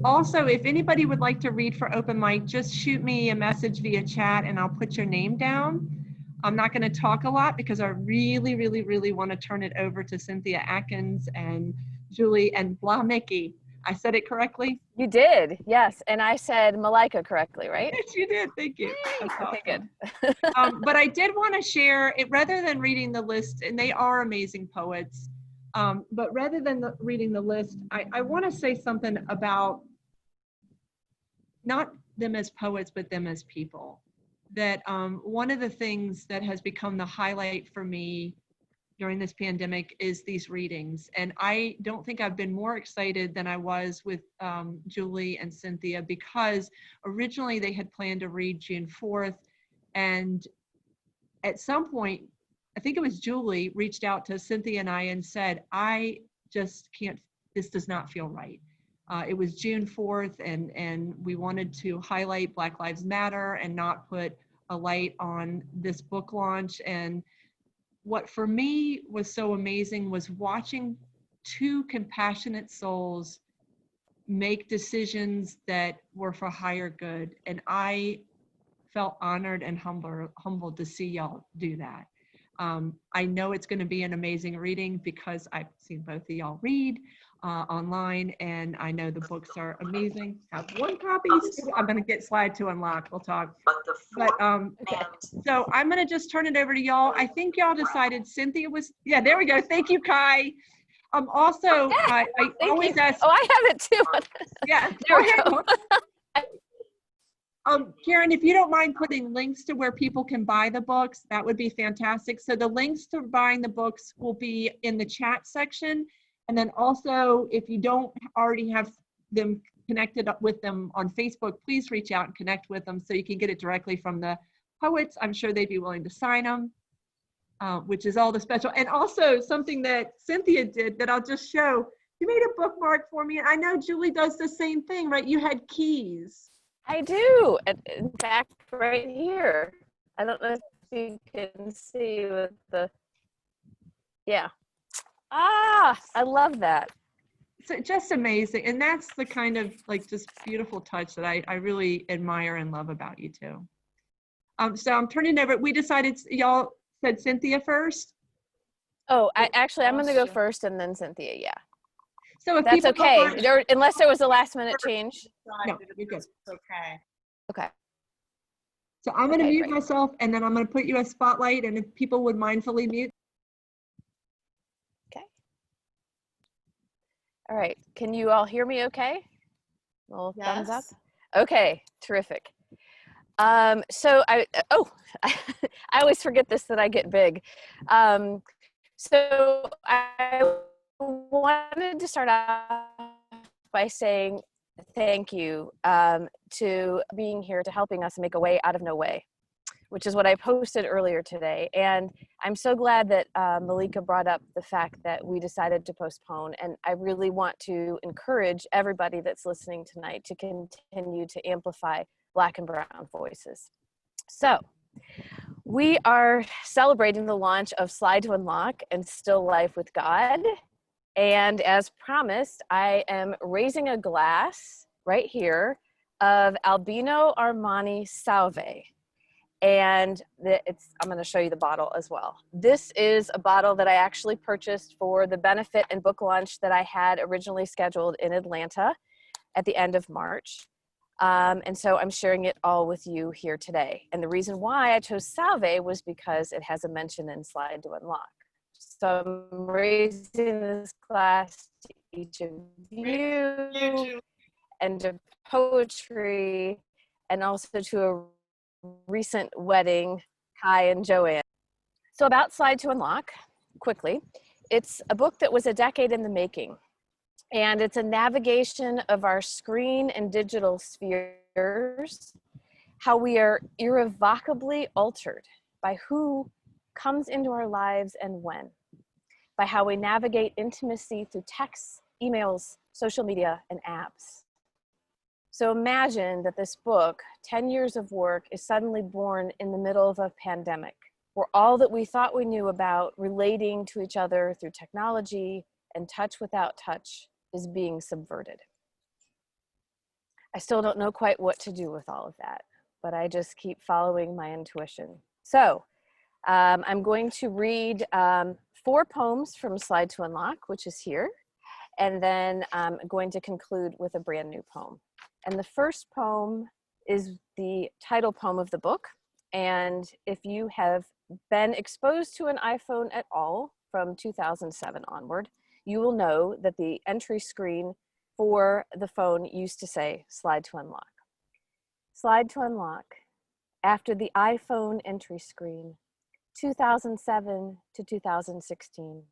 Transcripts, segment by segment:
Also, if anybody would like to read for open mic, just shoot me a message via chat and I'll put your name down. I'm not going to talk a lot because I really want to turn it over to Cynthia Atkins and Julie and Bloemeke. I said it correctly? You did, yes. And I said Malaika correctly, right? Yes, you did. Thank you. That's okay, awesome. Good. But I did want to share it rather than reading the list, and they are amazing poets. But rather than reading the list, I want to say something about not them as poets, but them as people. That one of the things that has become the highlight for me during this pandemic is these readings. And I don't think I've been more excited than I was with Julie and Cynthia, because originally they had planned to read June 4th. And at some point, I think it was Julie reached out to Cynthia and I and said, I just can't, this does not feel right. It was June 4th and we wanted to highlight Black Lives Matter and not put a light on this book launch. And what for me was so amazing was watching two compassionate souls make decisions that were for higher good. And I felt honored and humbled to see y'all do that. I know it's going to be an amazing reading because I've seen both of y'all read online, and I know the books are amazing. I have one copy. I'm going to get slide to unlock. We'll talk. But so I'm going to just turn it over to y'all. I think y'all decided Cynthia was, yeah, there we go. Thank you, Kai. Also, I always ask. Oh, I have it too. Yeah, go ahead. Karen, if you don't mind putting links to where people can buy the books, that would be fantastic. So the links to buying the books will be in the chat section. And then also, if you don't already have them connected up with them on Facebook, please reach out and connect with them so you can get it directly from the poets. I'm sure they'd be willing to sign them, which is all the special. And also something that Cynthia did that I'll just show. You made a bookmark for me. And I know Julie does the same thing, right? You had keys. I do. In fact, right here. I don't know if you can see with the, yeah. Ah, I love that. So just amazing. And that's the kind of like just beautiful touch that I really admire and love about you too. So I'm turning over. We decided, y'all said Cynthia first. Oh, I'm going to go first and then Cynthia. Yeah. So if that's okay. Unless there was a last minute change. No, you're good. Okay. Okay. So I'm going to mute myself and then I'm going to put you a spotlight, and if people would mindfully mute. Okay. All right. Can you all hear me okay? A little thumbs up? Okay. Terrific. So I always forget this, that I get big. So I wanted to start off by saying thank you to being here, to helping us make a way out of no way, which is what I posted earlier today. And I'm so glad that Malaika brought up the fact that we decided to postpone. And I really want to encourage everybody that's listening tonight to continue to amplify Black and Brown voices. So we are celebrating the launch of Slide to Unlock and Still Life with God. And as promised, I am raising a glass right here of Albino Armani Salve. And I'm going to show you the bottle as well. This is a bottle that I actually purchased for the benefit and book launch that I had originally scheduled in Atlanta at the end of March. And so I'm sharing it all with you here today. And the reason why I chose Salve was because it has a mention in Slide to Unlock. So I'm raising this glass to each of you and to poetry, and also to a recent wedding, Kai and Joanne. So about Slide to Unlock, quickly, it's a book that was a decade in the making. And it's a navigation of our screen and digital spheres, how we are irrevocably altered by who comes into our lives and when, by how we navigate intimacy through texts, emails, social media, and apps. So imagine that this book, 10 years of work, is suddenly born in the middle of a pandemic, where all that we thought we knew about relating to each other through technology and touch without touch is being subverted. I still don't know quite what to do with all of that, but I just keep following my intuition. So I'm going to read 4 poems from Slide to Unlock, which is here, and then I'm going to conclude with a brand new poem. And the first poem is the title poem of the book. And if you have been exposed to an iPhone at all from 2007 onward, you will know that the entry screen for the phone used to say Slide to Unlock. Slide to Unlock, after the iPhone entry screen, 2007 to 2016.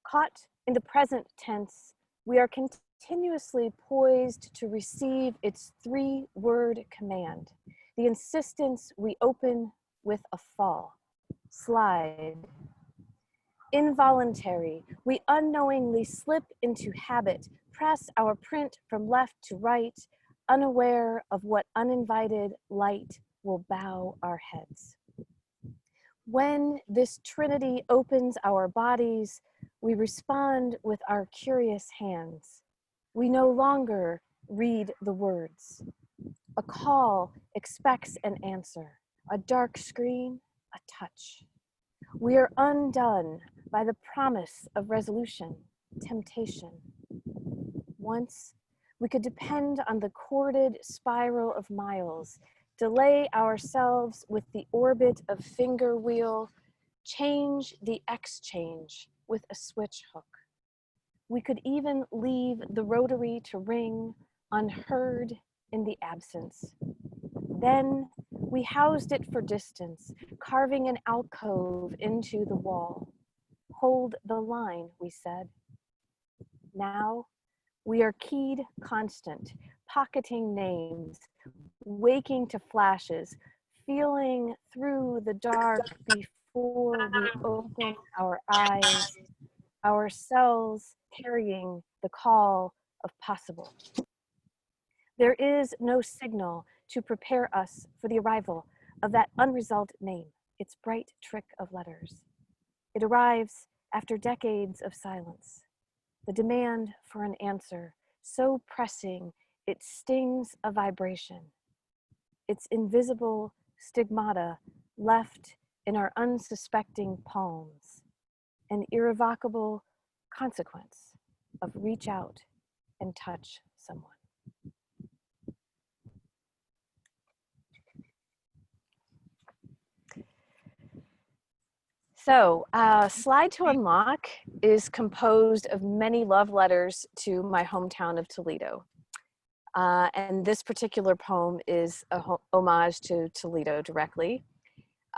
Caught in the present tense, we are continuously poised to receive its 3-word command, the insistence we open with a fall. Slide. Involuntary, we unknowingly slip into habit, press our print from left to right, unaware of what uninvited light will bow our heads. When this trinity opens our bodies, we respond with our curious hands. We no longer read the words. A call expects an answer, a dark screen, a touch. We are undone by the promise of resolution, temptation. Once, we could depend on the corded spiral of miles, delay ourselves with the orbit of finger wheel, change the exchange with a switch hook. We could even leave the rotary to ring, unheard in the absence. Then we housed it for distance, carving an alcove into the wall. Hold the line, we said. Now we are keyed constant, pocketing names, waking to flashes, feeling through the dark before we open our eyes, ourselves carrying the call of possible. There is no signal to prepare us for the arrival of that unresolved name, its bright trick of letters. It arrives after decades of silence, the demand for an answer so pressing it stings a vibration, its invisible stigmata left in our unsuspecting palms, an irrevocable consequence of reach out and touch someone. So, Slide to Unlock is composed of many love letters to my hometown of Toledo. And this particular poem is a homage to Toledo directly.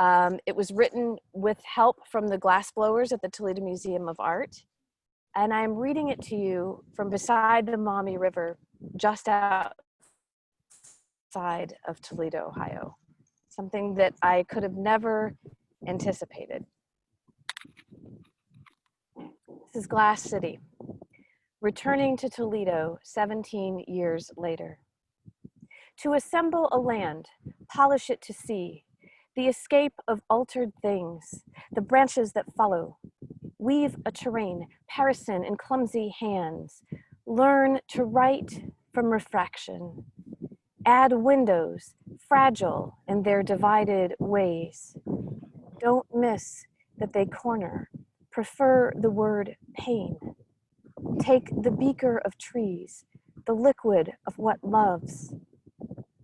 It was written with help from the glassblowers at the Toledo Museum of Art. And I'm reading it to you from beside the Maumee River, just outside of Toledo, Ohio. Something that I could have never anticipated. This is Glass City, returning to Toledo 17 years later. To assemble a land, polish it to see, the escape of altered things, the branches that follow, weave a terrain, parison in clumsy hands, learn to write from refraction, add windows, fragile in their divided ways. Don't miss that they corner, prefer the word pain. Take the beaker of trees, the liquid of what loves.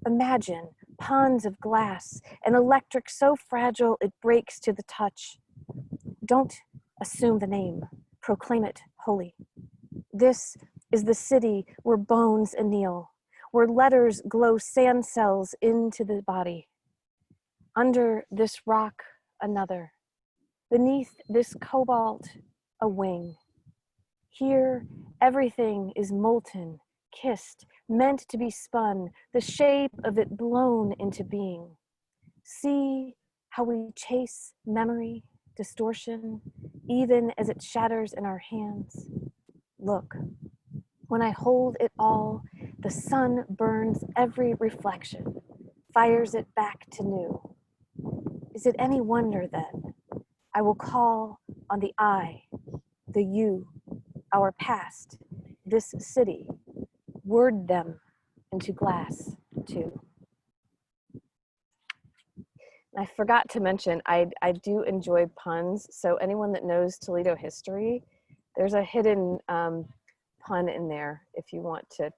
Imagine ponds of glass, an electric so fragile it breaks to the touch. Don't assume the name, proclaim it holy. This is the city where bones anneal, where letters glow sand cells into the body. Under this rock, another. Beneath this cobalt, a wing. Here, everything is molten, kissed, meant to be spun, the shape of it blown into being. See how we chase memory, distortion, even as it shatters in our hands. Look, when I hold it all, the sun burns every reflection, fires it back to new. Is it any wonder then I will call on the I, the you, our past, this city, word them into glass too. I forgot to mention, I do enjoy puns. So anyone that knows Toledo history, there's a hidden pun in there if you want to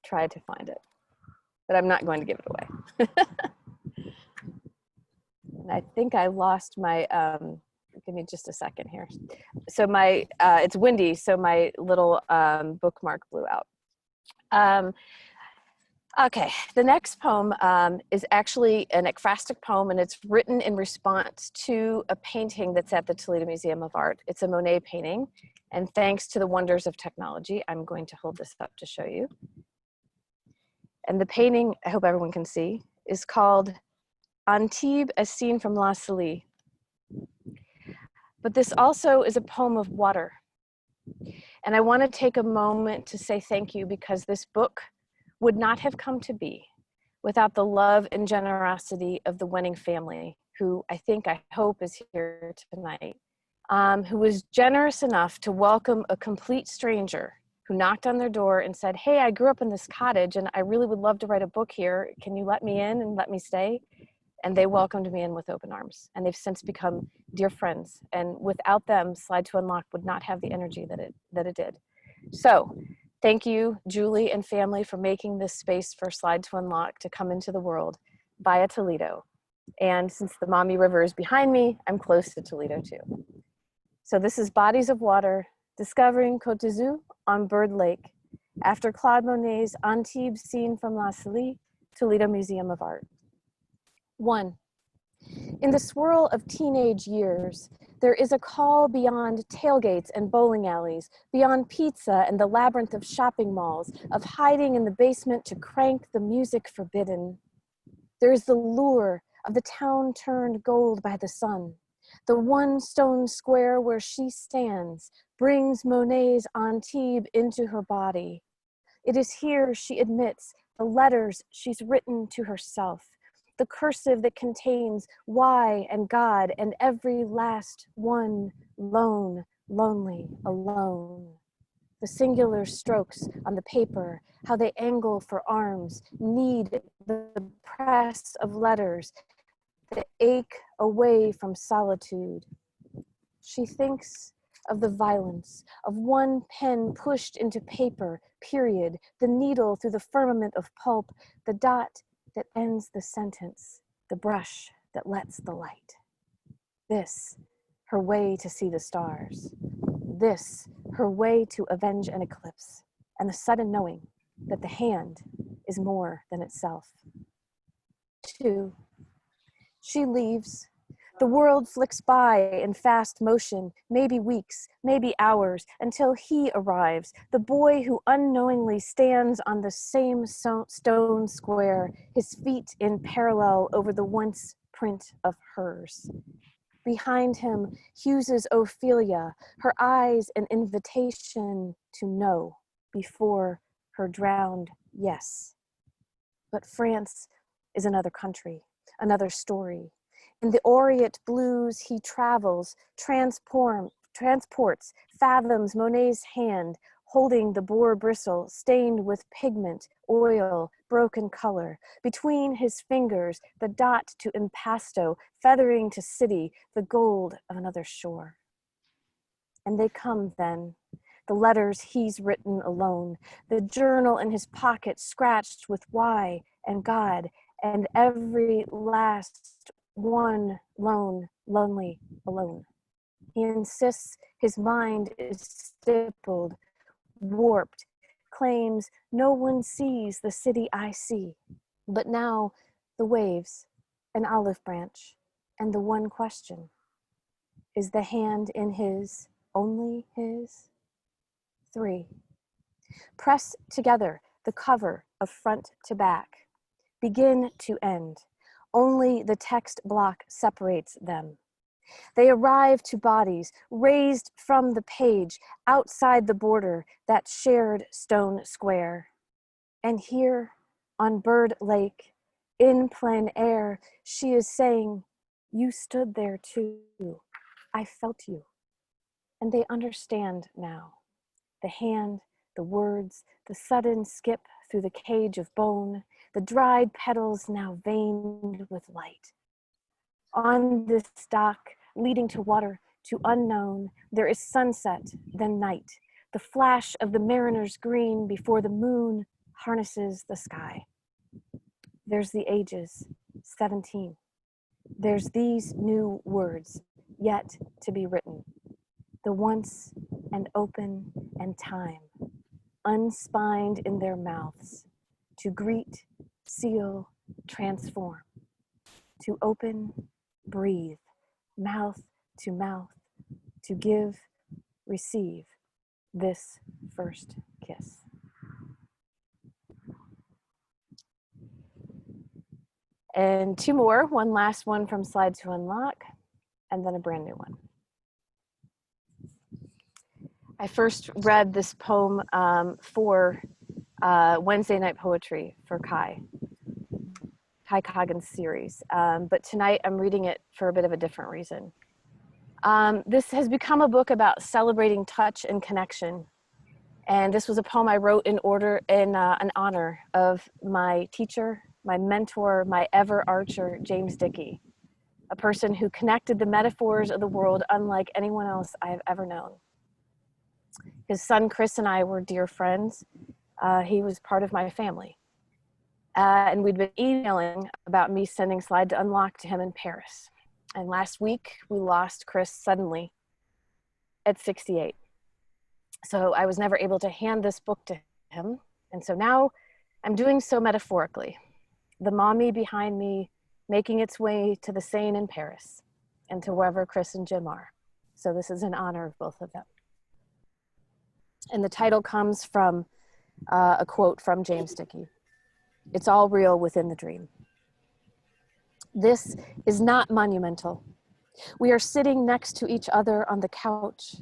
try to find it. But I'm not going to give it away. And I think I lost my, give me just a second here. So my, it's windy, so my little bookmark blew out. Okay, the next poem is actually an ekphrastic poem, and it's written in response to a painting that's at the Toledo Museum of Art. It's a Monet painting, and thanks to the wonders of technology, I'm going to hold this up to show you. And the painting, I hope everyone can see, is called Antibes as seen from La Salie. But this also is a poem of water. And I want to take a moment to say thank you, because this book would not have come to be without the love and generosity of the Wenning family, who I hope is here tonight, who was generous enough to welcome a complete stranger who knocked on their door and said, "Hey, I grew up in this cottage and I really would love to write a book here. Can you let me in and let me stay?" And they welcomed me in with open arms. And they've since become dear friends. And without them, Slide to Unlock would not have the energy that it did. So thank you, Julie and family, for making this space for Slide to Unlock to come into the world via Toledo. And since the Maumee River is behind me, I'm close to Toledo too. So this is Bodies of Water, discovering Côte d'Azur on Bird Lake, after Claude Monet's Antibes seen from La Salie, Toledo Museum of Art. 1. In the swirl of teenage years, there is a call beyond tailgates and bowling alleys, beyond pizza and the labyrinth of shopping malls, of hiding in the basement to crank the music forbidden. There is the lure of the town turned gold by the sun. The one stone square where she stands brings Monet's Antibes into her body. It is here she admits the letters she's written to herself, the cursive that contains why and God and every last one, lone, lonely, alone. The singular strokes on the paper, how they angle for arms, need the press of letters that ache away from solitude. She thinks of the violence of one pen pushed into paper, period, the needle through the firmament of pulp, the dot that ends the sentence, the brush that lets the light. This, her way to see the stars. This, her way to avenge an eclipse, and the sudden knowing that the hand is more than itself. 2. She leaves. The world flicks by in fast motion, maybe weeks, maybe hours, until he arrives, the boy who unknowingly stands on the same stone square, his feet in parallel over the once print of hers. Behind him, Hughes's Ophelia, her eyes an invitation to know before her drowned yes. But France is another country, another story. In the aureate blues he travels, transports, fathoms Monet's hand, holding the boar bristle stained with pigment, oil, broken color. Between his fingers, the dot to impasto, feathering to city, the gold of another shore. And they come then, the letters he's written alone, the journal in his pocket scratched with why and God, and every last one lone, lonely, alone. He insists his mind is stippled, warped, claims no one sees the city I see. But now the waves, an olive branch, and the one question, is the hand in his, only his? 3. Press together the cover of front to back, begin to end. Only the text block separates them. They arrive to bodies raised from the page outside the border, that shared stone square. And here on Bird Lake, in plein air, she is saying, you stood there too. I felt you. And they understand now. The hand The words, the sudden skip through the cage of bone, the dried petals now veined with light. On this dock, leading to water, to unknown, there is sunset, then night, the flash of the mariner's green before the moon harnesses the sky. There's the ages, 17. There's these new words, yet to be written. The once and open and time, unspined in their mouths, to greet, seal, transform, to open, breathe, mouth, to give, receive, this first kiss. And two more, one last one from Slide to Unlock, and then a brand new one. I first read this poem for Wednesday Night Poetry for Kai Coggin's series, but tonight I'm reading it for a bit of a different reason. This has become a book about celebrating touch and connection. And this was a poem I wrote in honor of my teacher, my mentor, my ever archer, James Dickey, a person who connected the metaphors of the world unlike anyone else I have ever known. His son, Chris, and I were dear friends. He was part of my family. And we'd been emailing about me sending Slide to Unlock to him in Paris. And last week, we lost Chris suddenly at 68. So I was never able to hand this book to him. And so now I'm doing so metaphorically. The mommy behind me making its way to the Seine in Paris and to wherever Chris and Jim are. So this is in honor of both of them. And the title comes from a quote from James Dickey. It's all real within the dream. This is not monumental. We are sitting next to each other on the couch.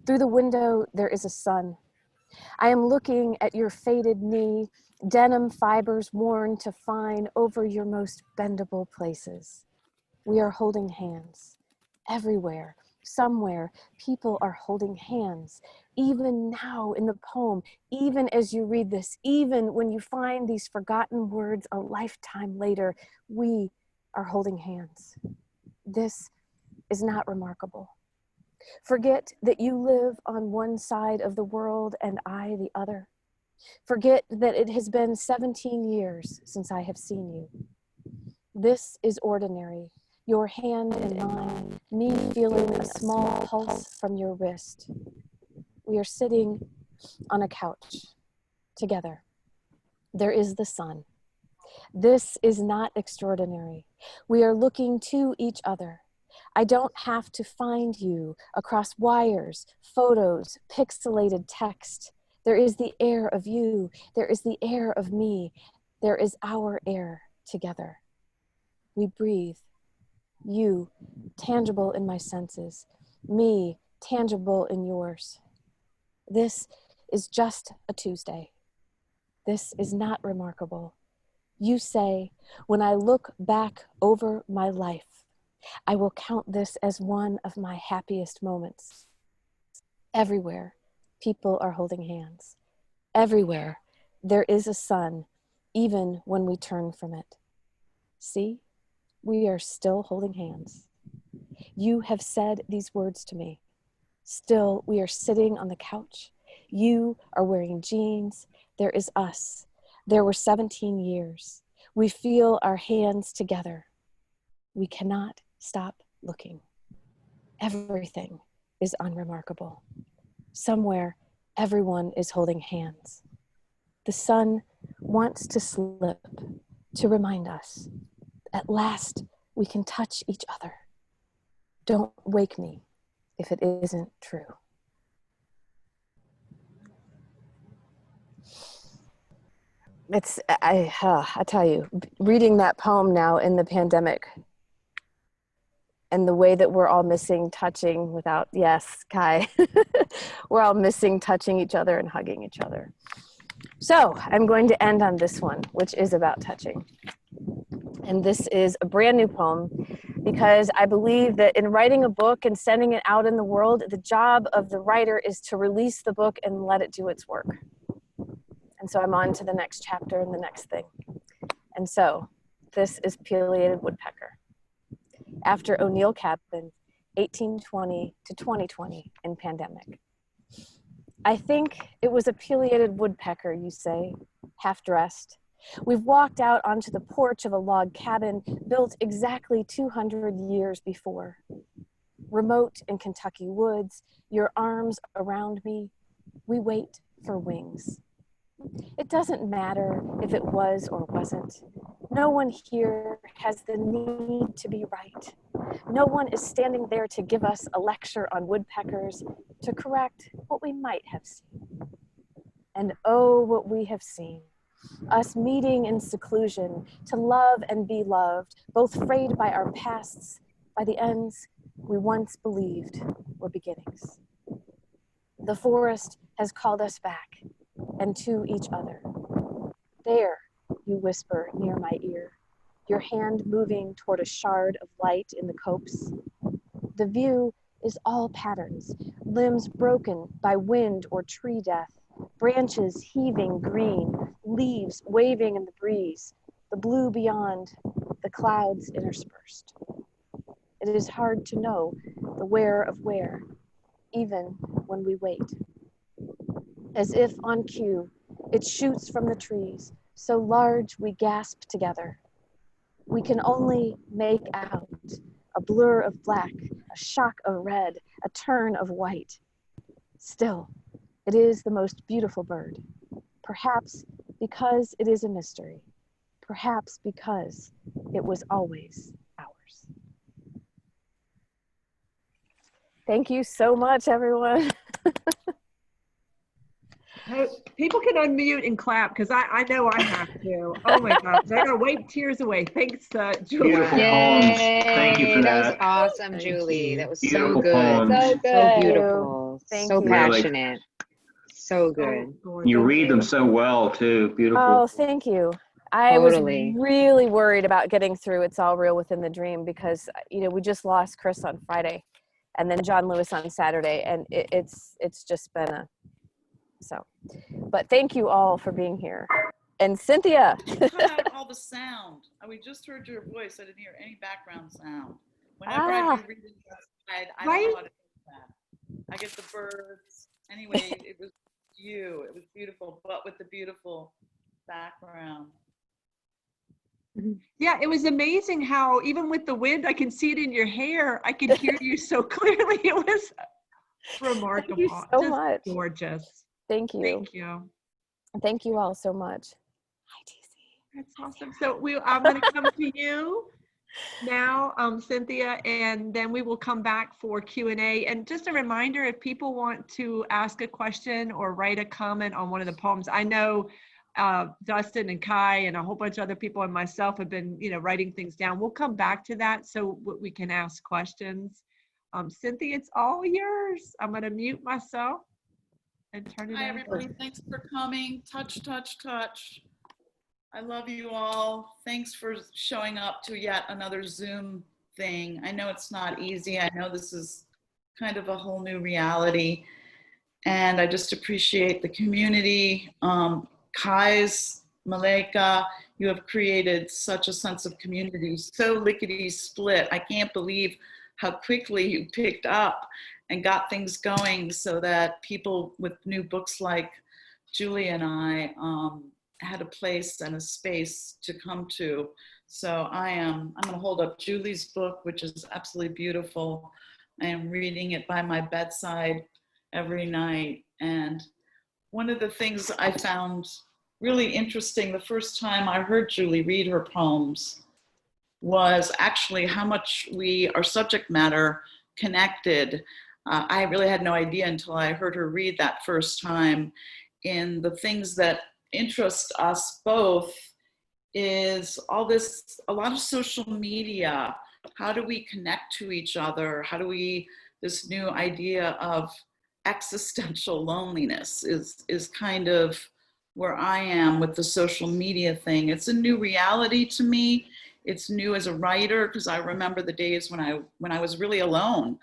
Through the window, there is a sun. I am looking at your faded knee, denim fibers worn to fine over your most bendable places. We are holding hands. Everywhere, somewhere, people are holding hands. Even now in the poem, even as you read this, even when you find these forgotten words a lifetime later, we are holding hands. This is not remarkable. Forget that you live on one side of the world and I the other. Forget that it has been 17 years since I have seen you. This is ordinary. Your hand in mine, me feeling a small pulse from your wrist. We are sitting on a couch together. There is the sun. This is not extraordinary. We are looking to each other. I don't have to find you across wires, photos, pixelated text. There is the air of you. There is the air of me. There is our air together. We breathe. You, tangible in my senses. Me, tangible in yours. This is just a Tuesday. This is not remarkable. You say, when I look back over my life, I will count this as one of my happiest moments. Everywhere, people are holding hands. Everywhere, there is a sun, even when we turn from it. See, we are still holding hands. You have said these words to me. Still, we are sitting on the couch. You are wearing jeans. There is us. There were 17 years. We feel our hands together. We cannot stop looking. Everything is unremarkable. Somewhere, everyone is holding hands. The sun wants to slip to remind us. At last, we can touch each other. Don't wake me if it isn't true. I tell you, reading that poem now in the pandemic and the way that we're all missing touching without, yes, Kai, we're all missing touching each other and hugging each other. So I'm going to end on this one, which is about touching. And this is a brand new poem because I believe that in writing a book and sending it out in the world, the job of the writer is to release the book and let it do its work. And so I'm on to the next chapter and the next thing. And so this is Pileated Woodpecker. After O'Neill Cabin, 1820 to 2020 in pandemic. I think it was a pileated woodpecker, you say, half-dressed. We've walked out onto the porch of a log cabin built exactly 200 years before. Remote in Kentucky woods, your arms around me, we wait for wings. It doesn't matter if it was or wasn't. No one here has the need to be right. No one is standing there to give us a lecture on woodpeckers, to correct what we might have seen. And oh, what we have seen. Us meeting in seclusion, to love and be loved, both frayed by our pasts, by the ends we once believed were beginnings. The forest has called us back, and to each other. There, you whisper near my ear, your hand moving toward a shard of light in the copse. The view is all patterns, limbs broken by wind or tree death, branches heaving green, leaves waving in the breeze, the blue beyond, the clouds interspersed. It is hard to know the where of where, even when we wait. As if on cue, it shoots from the trees, so large we gasp together. We can only make out a blur of black, a shock of red, a turn of white. Still, it is the most beautiful bird, perhaps because it is a mystery, perhaps because it was always ours. Thank you so much, everyone. People can unmute and clap because I know I have to. Oh my gosh, I gotta wipe tears away. Thanks, Julie. Beautiful poems. Thank you for That was that. awesome, Thank Julie. you. That was Beautiful so good. poems. So So good. beautiful. Thank So you. passionate. So good. You read them so well too. Beautiful. Oh, thank you. I Totally. was really worried about getting through It's All Real Within the Dream because, you know, we just lost Chris on Friday and then John Lewis on Saturday, and it's just been a, so, but thank you all for being here. And Cynthia. You cut out all the sound. We just heard your voice. I didn't hear any background sound. Whenever I do reading outside, I don't know how to do that. I get the birds. Anyway, it was you. It was beautiful, but with the beautiful background. Yeah, it was amazing how even with the wind, I can see it in your hair. I could hear you so clearly. It was remarkable. Thank you so Just much. gorgeous. Thank you. Thank you. Thank you all so much. Hi, TC. That's awesome. So I'm going to come to you now, Cynthia, and then we will come back for Q&A. And just a reminder, if people want to ask a question or write a comment on one of the poems, I know Dustin and Kai and a whole bunch of other people and myself have been, writing things down. We'll come back to that so we can ask questions. Cynthia, it's all yours. I'm going to mute myself and turn it Hi, over. everybody. Thanks for coming. Touch, touch, touch. I love you all. Thanks for showing up to yet another Zoom thing. I know it's not easy. I know this is kind of a whole new reality. And I just appreciate the community. Kai's, Malaika, you have created such a sense of community, so lickety split. I can't believe how quickly you picked up and got things going so that people with new books like Julie and I had a place and a space to come to. So I'm gonna hold up Julie's book, which is absolutely beautiful. I am reading it by my bedside every night. And one of the things I found really interesting the first time I heard Julie read her poems was actually how much our subject matter connected. I really had no idea until I heard her read that first time. In the things that interest us both is a lot of social media. How do we connect to each other? This new idea of existential loneliness is kind of where I am with the social media thing. It's a new reality to me. It's new as a writer because I remember the days when I was really alone,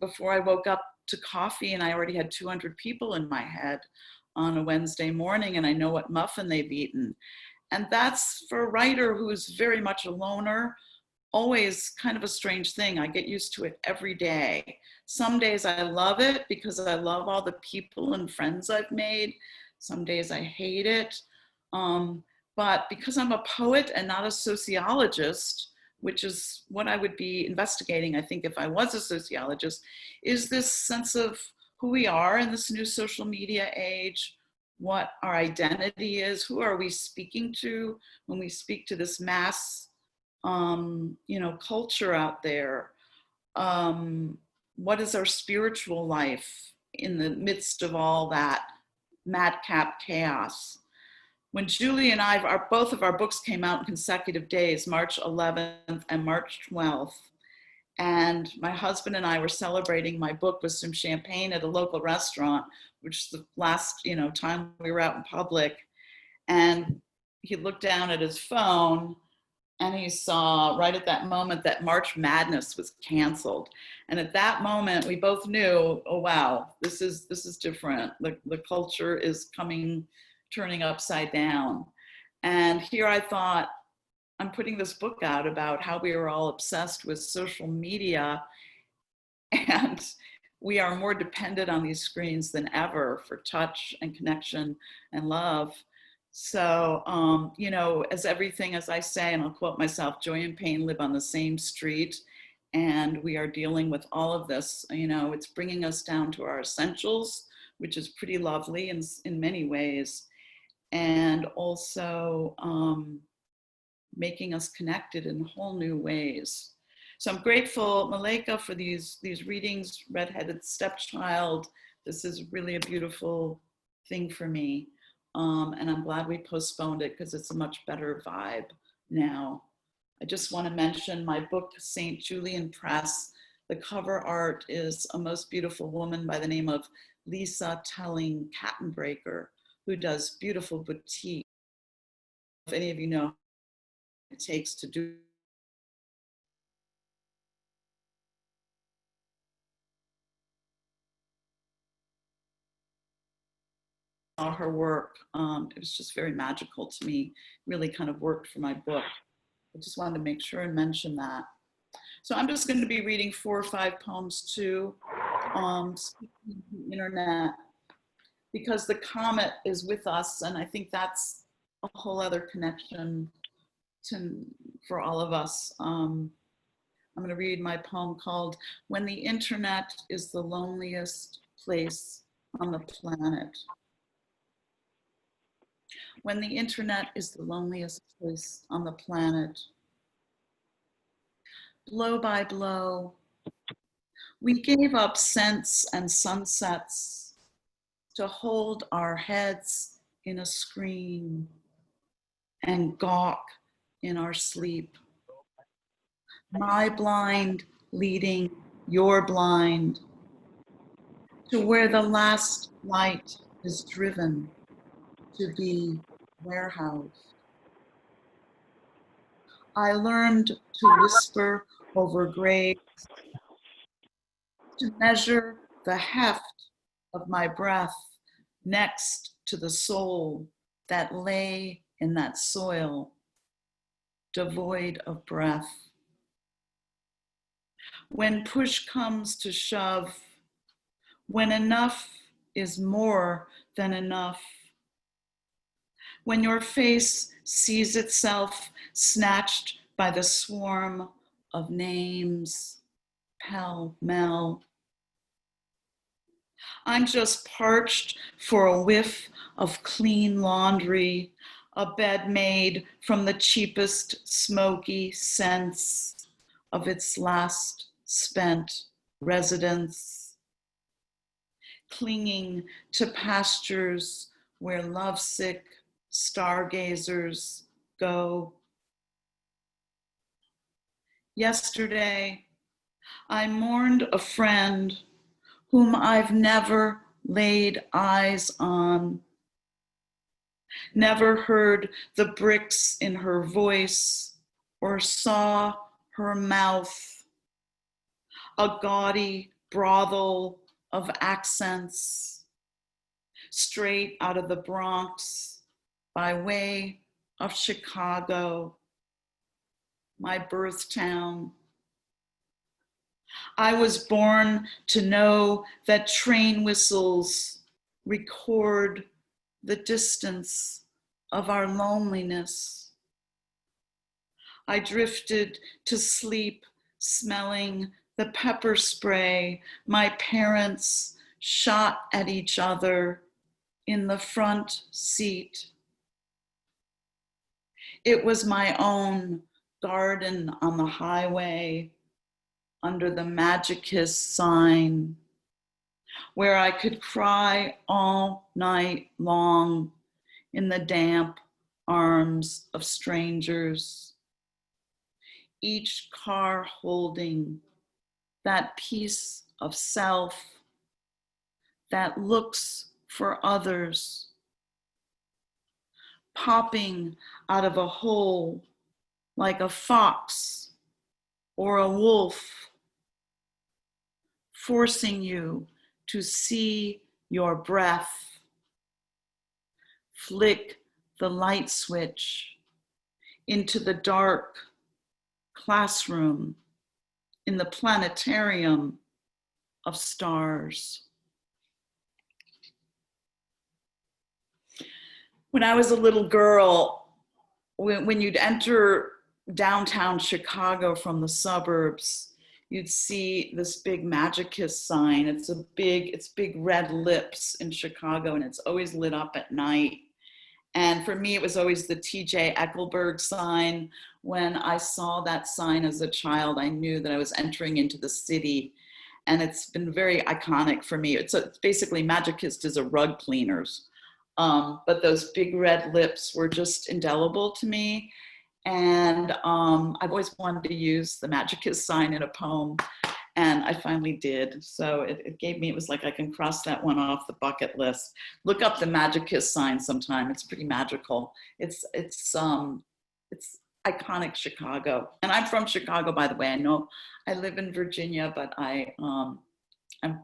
before I woke up to coffee and I already had 200 people in my head on a Wednesday morning, and I know what muffin they've eaten. And that's, for a writer who's very much a loner, always kind of a strange thing. I get used to it every day. Some days I love it because I love all the people and friends I've made. Some days I hate it. But because I'm a poet and not a sociologist, which is what I would be investigating, I think, if I was a sociologist, is this sense of who we are in this new social media age, what our identity is, who are we speaking to when we speak to this mass culture out there. What is our spiritual life in the midst of all that madcap chaos? When Julie and both of our books came out in consecutive days, March 11th and March 12th, and my husband and I were celebrating my book with some champagne at a local restaurant, which is the last time we were out in public, and he looked down at his phone and he saw right at that moment that March Madness was canceled. And at that moment, we both knew, oh, wow, this is different. The culture is turning upside down. And here I thought, I'm putting this book out about how we are all obsessed with social media, and we are more dependent on these screens than ever for touch and connection and love. So, as everything, as I say, and I'll quote myself, joy and pain live on the same street. And we are dealing with all of this. It's bringing us down to our essentials, which is pretty lovely in many ways. And also making us connected in whole new ways. So I'm grateful, Malaika, for these readings, Redheaded, Stepchild. This is really a beautiful thing for me. And I'm glad we postponed it because it's a much better vibe now. I just want to mention my book, St. Julian Press. The cover art is a most beautiful woman by the name of Lisa Telling Kattenbreaker, who does beautiful boutique. If any of you know what it takes to do her work, it was just very magical to me, really kind of worked for my book. I just wanted to make sure and mention that. So I'm just going to be reading 4 or 5 poems too, speaking to the internet, because the comet is with us, and I think that's a whole other connection for all of us. I'm going to read my poem called When the Internet is the Loneliest Place on the Planet. When the internet is the loneliest place on the planet. Blow by blow, we gave up scents and sunsets to hold our heads in a screen and gawk in our sleep. My blind leading your blind to where the last light is driven to be warehoused. I learned to whisper over graves, to measure the heft of my breath next to the soul that lay in that soil, devoid of breath. When push comes to shove, when enough is more than enough, when your face sees itself snatched by the swarm of names, pell-mell. I'm just parched for a whiff of clean laundry, a bed made from the cheapest smoky scents of its last spent residence, clinging to pastures where lovesick stargazers go. Yesterday, I mourned a friend whom I've never laid eyes on, never heard the bricks in her voice or saw her mouth, a gaudy brothel of accents, straight out of the Bronx by way of Chicago, my birth town. I was born to know that train whistles record the distance of our loneliness. I drifted to sleep smelling the pepper spray my parents shot at each other in the front seat. It was my own garden on the highway under the Magicus sign, where I could cry all night long in the damp arms of strangers, each car holding that piece of self that looks for others, popping out of a hole like a fox or a wolf, forcing you to see your breath, flick the light switch into the dark classroom in the planetarium of stars. When I was a little girl, when you'd enter downtown Chicago from the suburbs, you'd see this big Magicus sign. It's big red lips in Chicago, and it's always lit up at night. And for me, it was always the T.J. Eckelberg sign. When I saw that sign as a child, I knew that I was entering into the city. And it's been very iconic for me. It's basically Magicus is a rug cleaners. But those big red lips were just indelible to me. And I've always wanted to use the Magicus sign in a poem, and I finally did. So it gave me, it was like I can cross that one off the bucket list. Look up the Magicus sign sometime. It's pretty magical. It's iconic Chicago. And I'm from Chicago, by the way. I know I live in Virginia, but I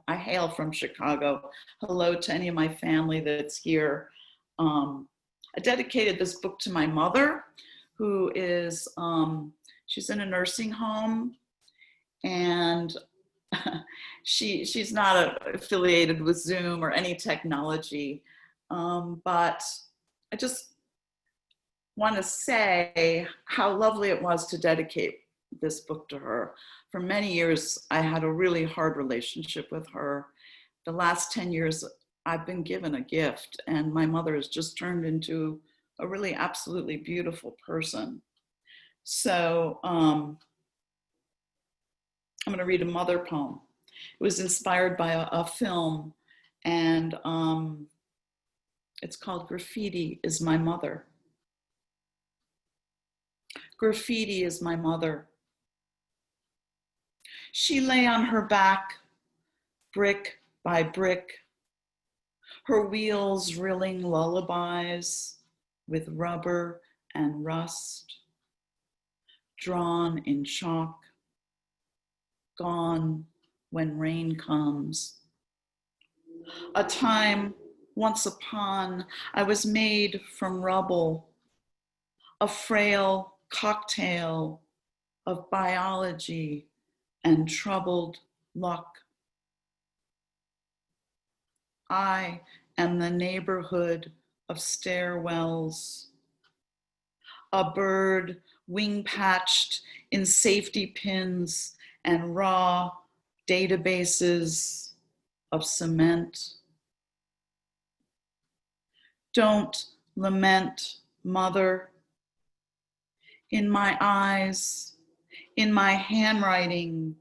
hail from Chicago. Hello to any of my family that's here. I dedicated this book to my mother, who is, she's in a nursing home, and she's not affiliated with Zoom or any technology, but I just want to say how lovely it was to dedicate this book to her. For many years, I had a really hard relationship with her. The last 10 years, I've been given a gift, and my mother has just turned into a really absolutely beautiful person. So I'm going to read a mother poem. It was inspired by a film, and it's called Graffiti is My Mother. Graffiti is my mother. She lay on her back, brick by brick, her wheels rilling lullabies with rubber and rust, drawn in chalk, gone when rain comes. A time once upon I was made from rubble, a frail cocktail of biology and troubled luck. I am the neighborhood of stairwells, a bird wing patched in safety pins and raw databases of cement. Don't lament, mother. In my eyes, in my handwriting,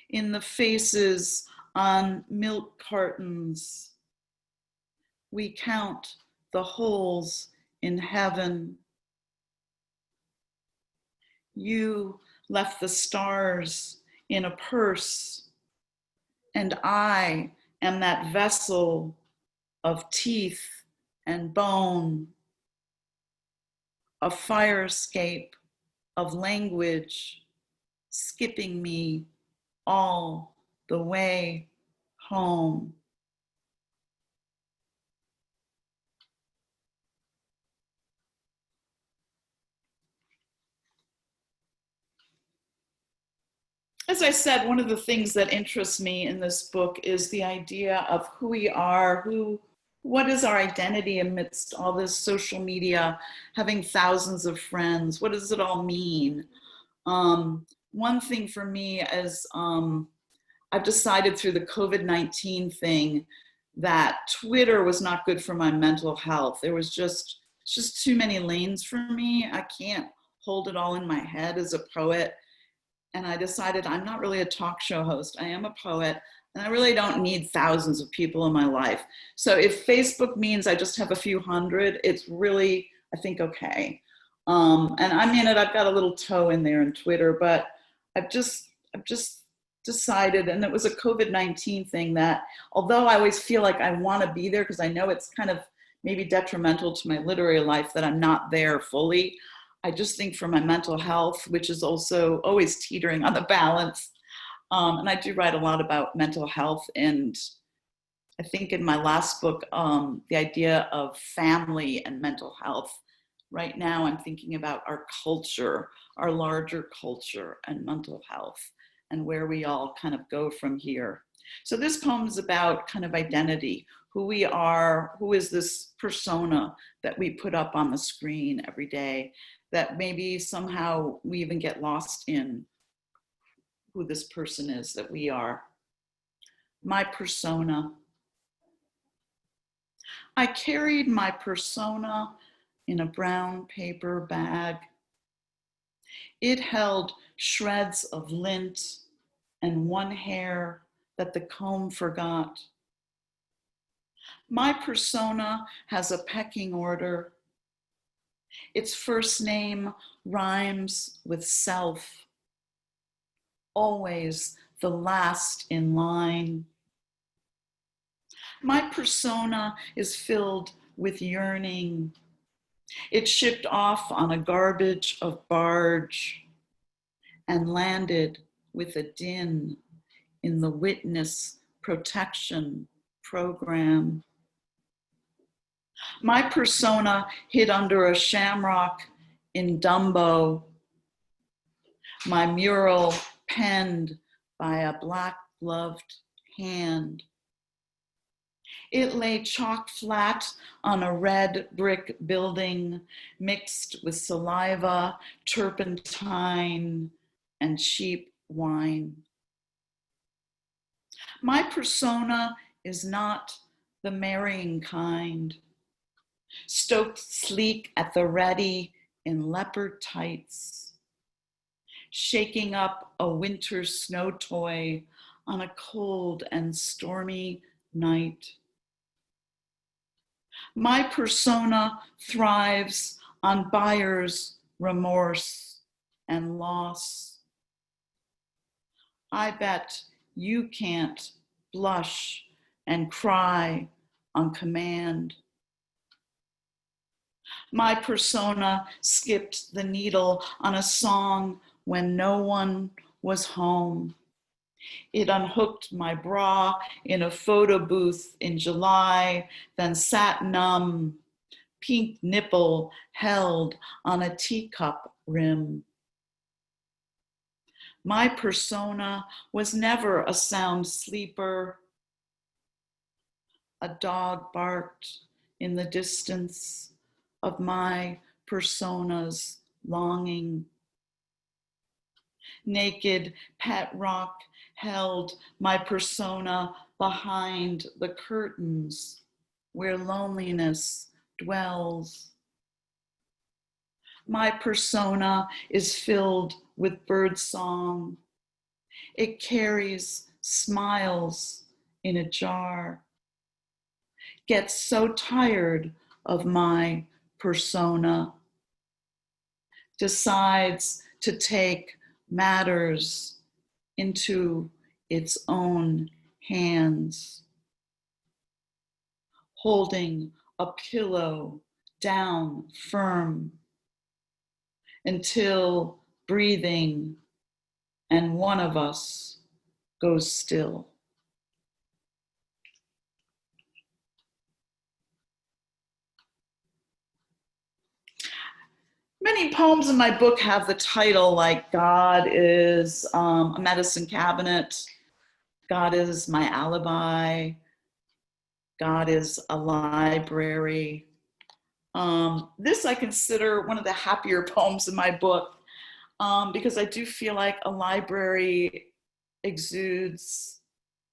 in the faces on milk cartons, we count the holes in heaven. You left the stars in a purse, and I am that vessel of teeth and bone, a fire escape of language skipping me all the way home. As I said, one of the things that interests me in this book is the idea of who we are, what is our identity amidst all this social media, having thousands of friends? What does it all mean? One thing for me is I've decided through the COVID-19 thing that Twitter was not good for my mental health. There was just too many lanes for me. I can't hold it all in my head as a poet. And I decided I'm not really a talk show host. I am a poet, and I really don't need thousands of people in my life. So if Facebook means I just have a few hundred, it's really, I think, okay. And I'm in it, I've got a little toe in there in Twitter, but I've just decided, and it was a COVID-19 thing, that although I always feel like I want to be there because I know it's kind of maybe detrimental to my literary life that I'm not there fully, I just think for my mental health, which is also always teetering on the balance, and I do write a lot about mental health, and I think in my last book, the idea of family and mental health. Right now I'm thinking about our culture, our larger culture, and mental health, and where we all kind of go from here. So this poem is about kind of identity, who we are, who is this persona that we put up on the screen every day, that maybe somehow we even get lost in who this person is that we are. My persona. I carried my persona in a brown paper bag. It held shreds of lint and one hair that the comb forgot. My persona has a pecking order. Its first name rhymes with self, always the last in line. My persona is filled with yearning. It shipped off on a garbage of barge and landed with a din in the witness protection program. My persona hid under a shamrock in Dumbo, my mural penned by a black-gloved hand. It lay chalk flat on a red brick building mixed with saliva, turpentine, and cheap wine. My persona is not the marrying kind, stoked sleek at the ready in leopard tights, shaking up a winter snow toy on a cold and stormy night. My persona thrives on buyer's remorse and loss. I bet you can't blush and cry on command. My persona skipped the needle on a song when no one was home. It unhooked my bra in a photo booth in July, then sat numb, pink nipple held on a teacup rim. My persona was never a sound sleeper. A dog barked in the distance of my persona's longing. Naked pet rock held my persona behind the curtains where loneliness dwells. My persona is filled with birdsong. It carries smiles in a jar. Gets so tired of my persona. Decides to take matters into its own hands. Holding a pillow down firm until breathing, and one of us goes still. Many poems in my book have the title like God is a medicine cabinet, God is my alibi, God is a library. This I consider one of the happier poems in my book because I do feel like a library exudes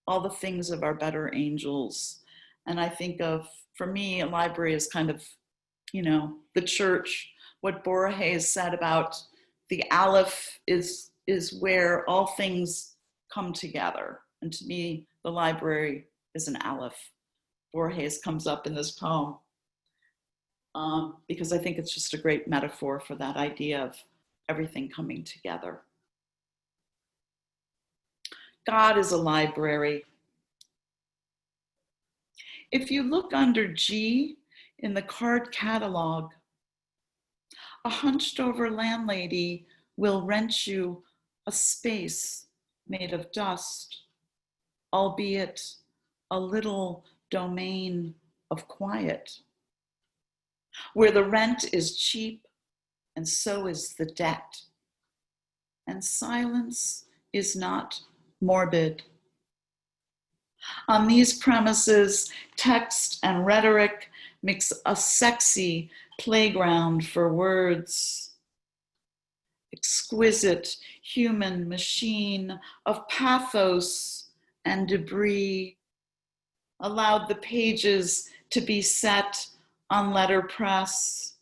all the things of our better angels. And I think of, for me, a library is kind of, you know, the church. What Borges said about the Aleph is where all things come together. And to me, the library is an Aleph. Borges comes up in this poem because I think it's just a great metaphor for that idea of everything coming together. God is a library. If you look under G in the card catalog, a hunched over landlady will rent you a space made of dust, albeit a little domain of quiet, where the rent is cheap and so is the debt, and silence is not morbid. On these premises, text and rhetoric mix a sexy playground for words. Exquisite human machine of pathos and debris allowed the pages to be set on letterpress,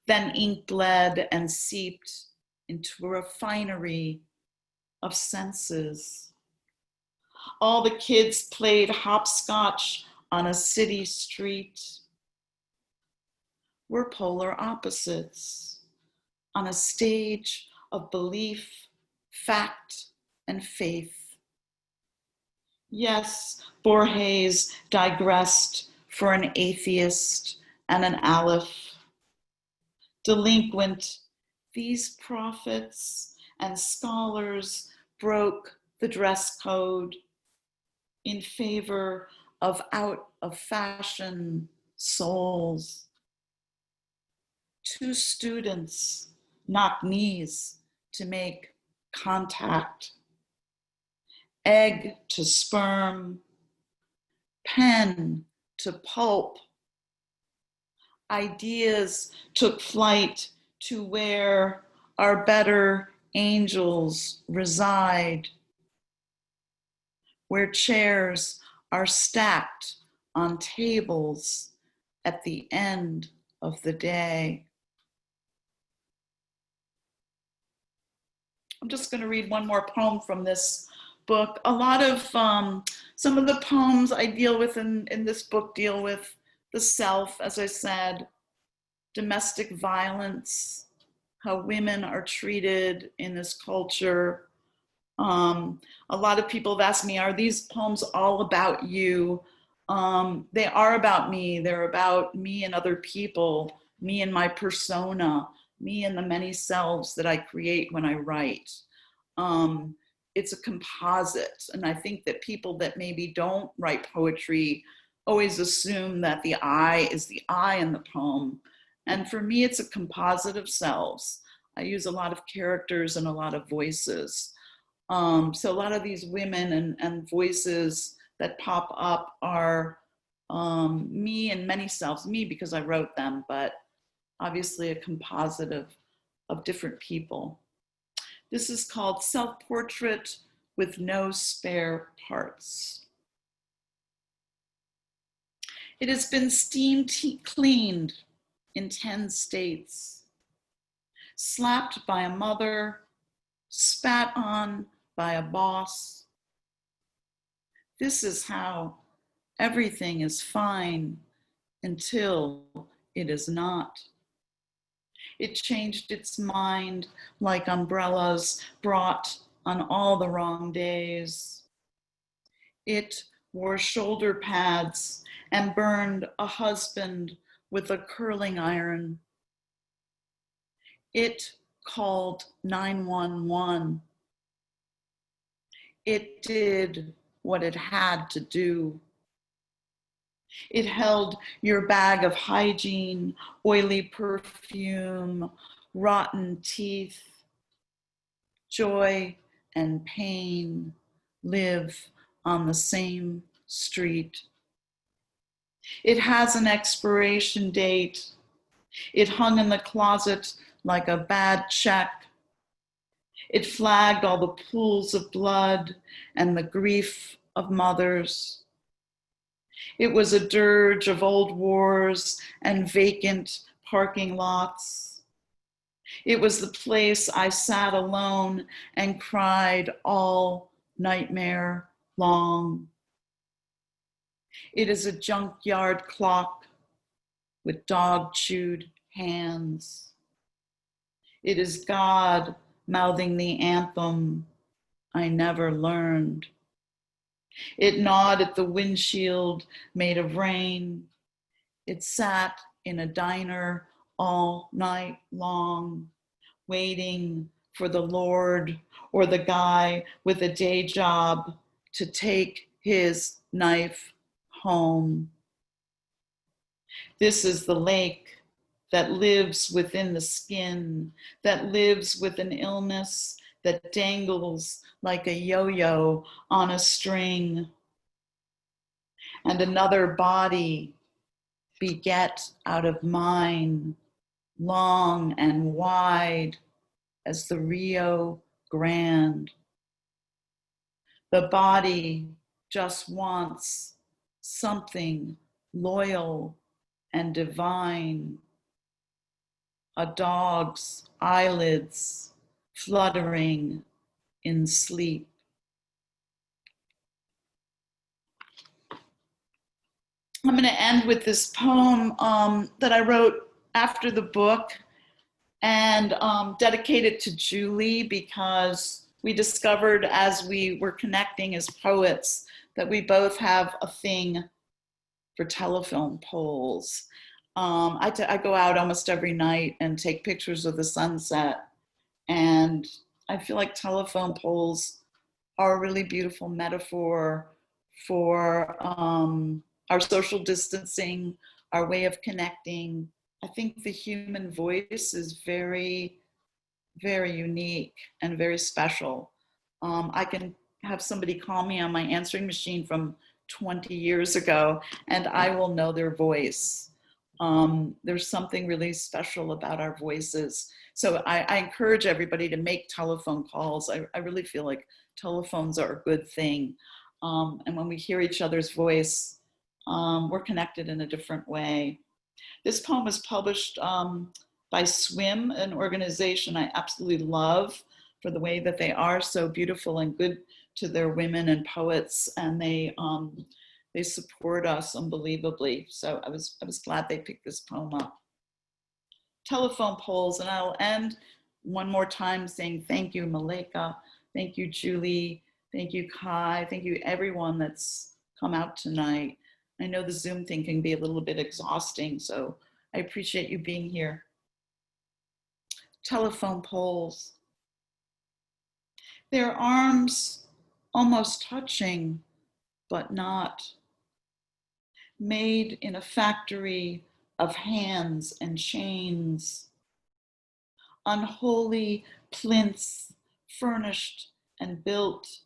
then ink bled and seeped into a refinery of senses. All the kids played hopscotch on a city street. We're polar opposites on a stage of belief, fact, and faith. Yes, Borges digressed for an atheist and an aleph. Delinquent, these prophets and scholars broke the dress code in favor of out-of-fashion souls. Two students knock knees to make contact. Egg to sperm, pen to pulp. Ideas took flight to where our better angels reside, where chairs are stacked on tables at the end of the day. I'm just going to read one more poem from this book. A lot of, some of the poems I deal with in this book deal with the self, as I said, domestic violence, how women are treated in this culture. A lot of people have asked me, are these poems all about you? They are about me. They're about me and other people, me and my persona, me and the many selves that I create when I write. It's a composite. And I think that people that maybe don't write poetry always assume that the I is the I in the poem. And for me, it's a composite of selves. I use a lot of characters and a lot of voices. So a lot of these women and voices that pop up are me and many selves, me because I wrote them, but obviously a composite of different people. This is called Self-Portrait with No Spare Parts. It has been steam cleaned in 10 states, slapped by a mother, spat on by a boss. This is how everything is fine until it is not. It changed its mind like umbrellas brought on all the wrong days. It wore shoulder pads and burned a husband with a curling iron. It called 911. It did what it had to do. It held your bag of hygiene, oily perfume, rotten teeth. Joy and pain live on the same street. It has an expiration date. It hung in the closet like a bad check. It flagged all the pools of blood and the grief of mothers. It was a dirge of old wars and vacant parking lots. It was the place I sat alone and cried all nightmare long. It is a junkyard clock with dog-chewed hands. It is God mouthing the anthem I never learned. It gnawed at the windshield made of rain. It sat in a diner all night long, waiting for the Lord or the guy with a day job to take his knife home. This is the lake that lives within the skin, that lives with an illness that dangles like a yo-yo on a string. And another body beget out of mine, long and wide as the Rio Grande. The body just wants something loyal and divine. A dog's eyelids fluttering in sleep. I'm going to end with this poem that I wrote after the book and dedicate it to Julie, because we discovered as we were connecting as poets that we both have a thing for telephone poles. I go out almost every night and take pictures of the sunset, and I feel like telephone poles are a really beautiful metaphor for our social distancing, our way of connecting. I think the human voice is very, very unique and very special. I can have somebody call me on my answering machine from 20 years ago and I will know their voice. There's something really special about our voices. So I encourage everybody to make telephone calls. I really feel like telephones are a good thing. And when we hear each other's voice, we're connected in a different way. This poem was published by SWWIMM, an organization I absolutely love for the way that they are so beautiful and good to their women and poets, and they support us unbelievably. So I was glad they picked this poem up. Telephone poles, and I'll end one more time saying thank you, Malaika, thank you, Julie, thank you, Kai, thank you everyone that's come out tonight. I know the Zoom thing can be a little bit exhausting, so I appreciate you being here. Telephone poles. Their arms almost touching, but not. Made in a factory of hands and chains. Unholy plinths furnished and built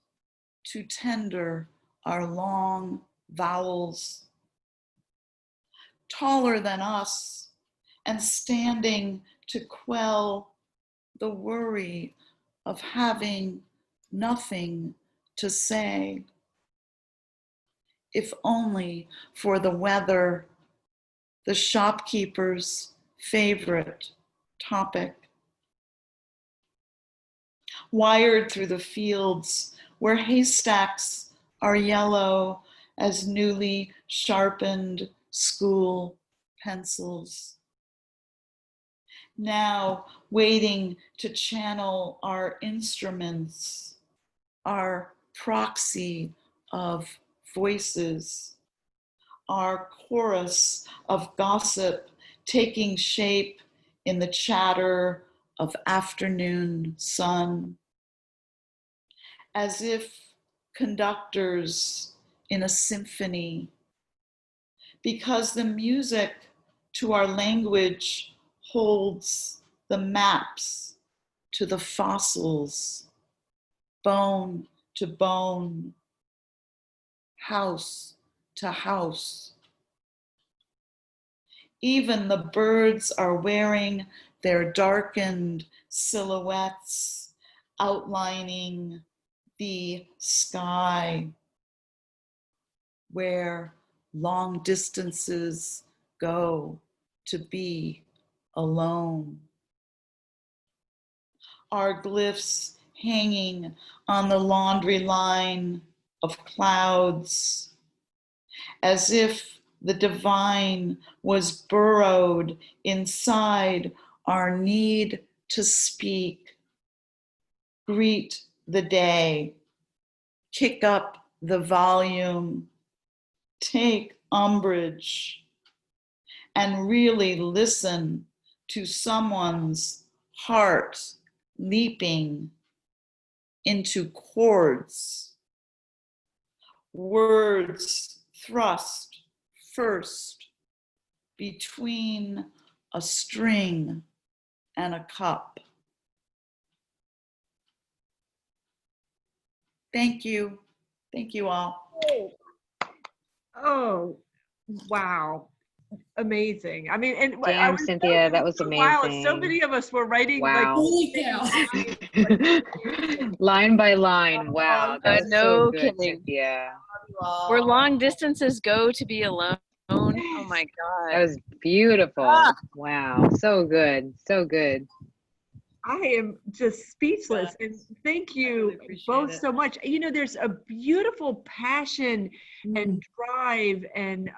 to tender our long vowels. Taller than us and standing to quell the worry of having nothing to say. If only for the weather, the shopkeeper's favorite topic. Wired through the fields where haystacks are yellow as newly sharpened school pencils. Now waiting to channel our instruments, our proxy of voices, our chorus of gossip taking shape in the chatter of afternoon sun, as if conductors in a symphony, because the music to our language holds the maps to the fossils, bone to bone, house to house. Even the birds are wearing their darkened silhouettes, outlining the sky, where long distances go to be alone. Our glyphs hanging on the laundry line of clouds, as if the divine was burrowed inside our need to speak. Greet the day, kick up the volume, take umbrage, and really listen to someone's heart leaping into chords, words thrust first between a string and a cup. Thank you. Thank you all. Oh, wow. Amazing. I mean, and I Damn, was Cynthia, so that was wow, so amazing. many of us were writing Wow. Holy cow. Line by line. Wow. That was so No good, kidding. Cynthia. Where long distances go to be alone. Oh my That God. was beautiful. Wow. So good. So good. I am just speechless, and thank you really appreciate both it. so much. You know, there's a beautiful passion and drive, and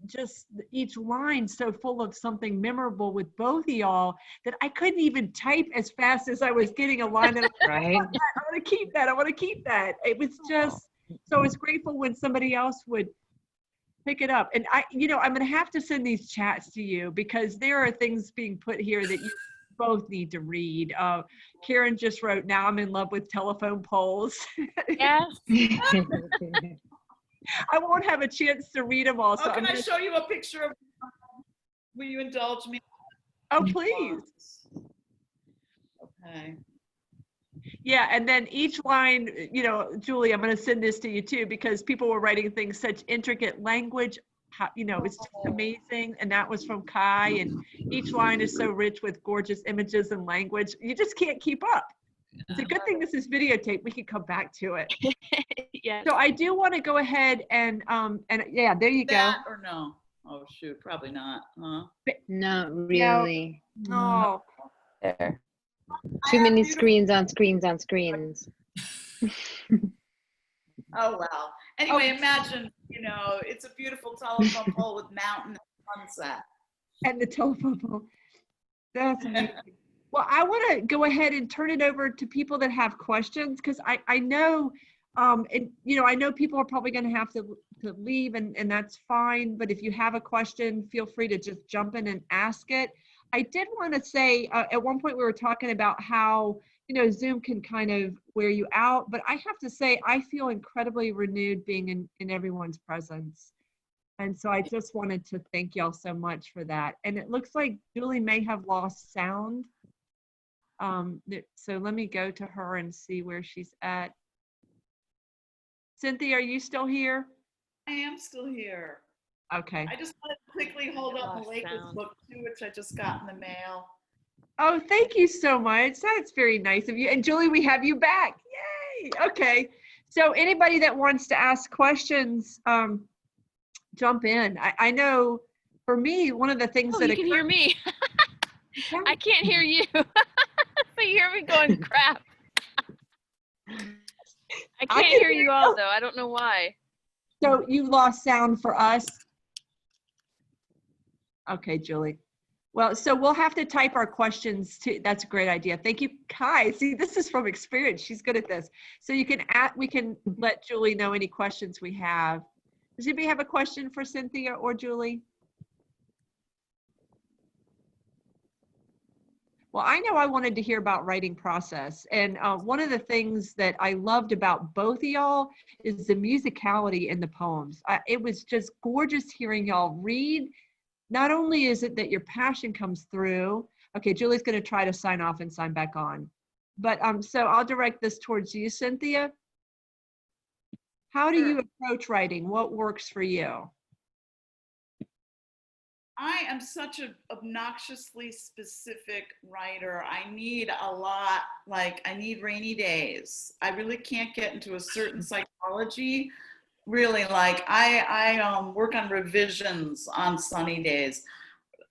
just each line so full of something memorable with both of y'all that I couldn't even type as fast as I was getting a line. And Right? I want to keep that. I want to keep that. It was just so I was grateful when somebody else would pick it up. And I'm going to have to send these chats to you because there are things being put here that you both need to read. Karen just wrote, "Now I'm in love with telephone poles." Yes. I won't have a chance to read them all. So Can I show you a picture of, will you indulge me? Oh, please. Okay. Yeah, and then each line, Julie, I'm going to send this to you too, because people were writing things, such intricate language, it's just amazing. And that was from Kai, and each line is so rich with gorgeous images and language. You just can't keep up. It's a good thing this is videotaped. We can come back to it. Yes. So I do want to go ahead and yeah, there you go. That or no? Oh shoot, probably not, huh? Not really. Oh, There. Too many screens on screens on screens. Oh well. Anyway, imagine, it's a beautiful telephone pole with mountain and sunset. and the telephone pole. That's amazing. Well, I want to go ahead and turn it over to people that have questions, because I know, I know people are probably going to have to leave, and that's fine. But if you have a question, feel free to just jump in and ask it. I did want to say, at one point we were talking about how, Zoom can kind of wear you out, but I have to say, I feel incredibly renewed being in everyone's presence. And so I just wanted to thank y'all so much for that. And it looks like Julie may have lost sound. So let me go to her and see where she's at. Cynthia, are you still here? I am still here. Okay. I just wanted to quickly hold up Lost Malaika's sound. book too, which I just got in the mail. Oh, thank you so much. That's very nice of you. And Julie, we have you back. Yay. Okay. So anybody that wants to ask questions, jump in. I know for me, one of the things Oh, that you can hear me. I can't hear you. So you hear me going crap. I can't hear you all though. I don't know why. So you lost sound for us. Okay, Julie. Well, so we'll have to type our questions too. That's a great idea. Thank you, Kai. See, this is from experience. She's good at this. So we can let Julie know any questions we have. Does anybody have a question for Cynthia or Julie? Well, I know I wanted to hear about writing process. And one of the things that I loved about both of y'all is the musicality in the poems. It was just gorgeous hearing y'all read. Not only is it that your passion comes through. Okay, Julie's going to try to sign off and sign back on. But so I'll direct this towards you, Cynthia. How do you approach writing? What works for you? I am such an obnoxiously specific writer. I need a lot, like I need rainy days. I really can't get into a certain psychology. Really, like I work on revisions on sunny days.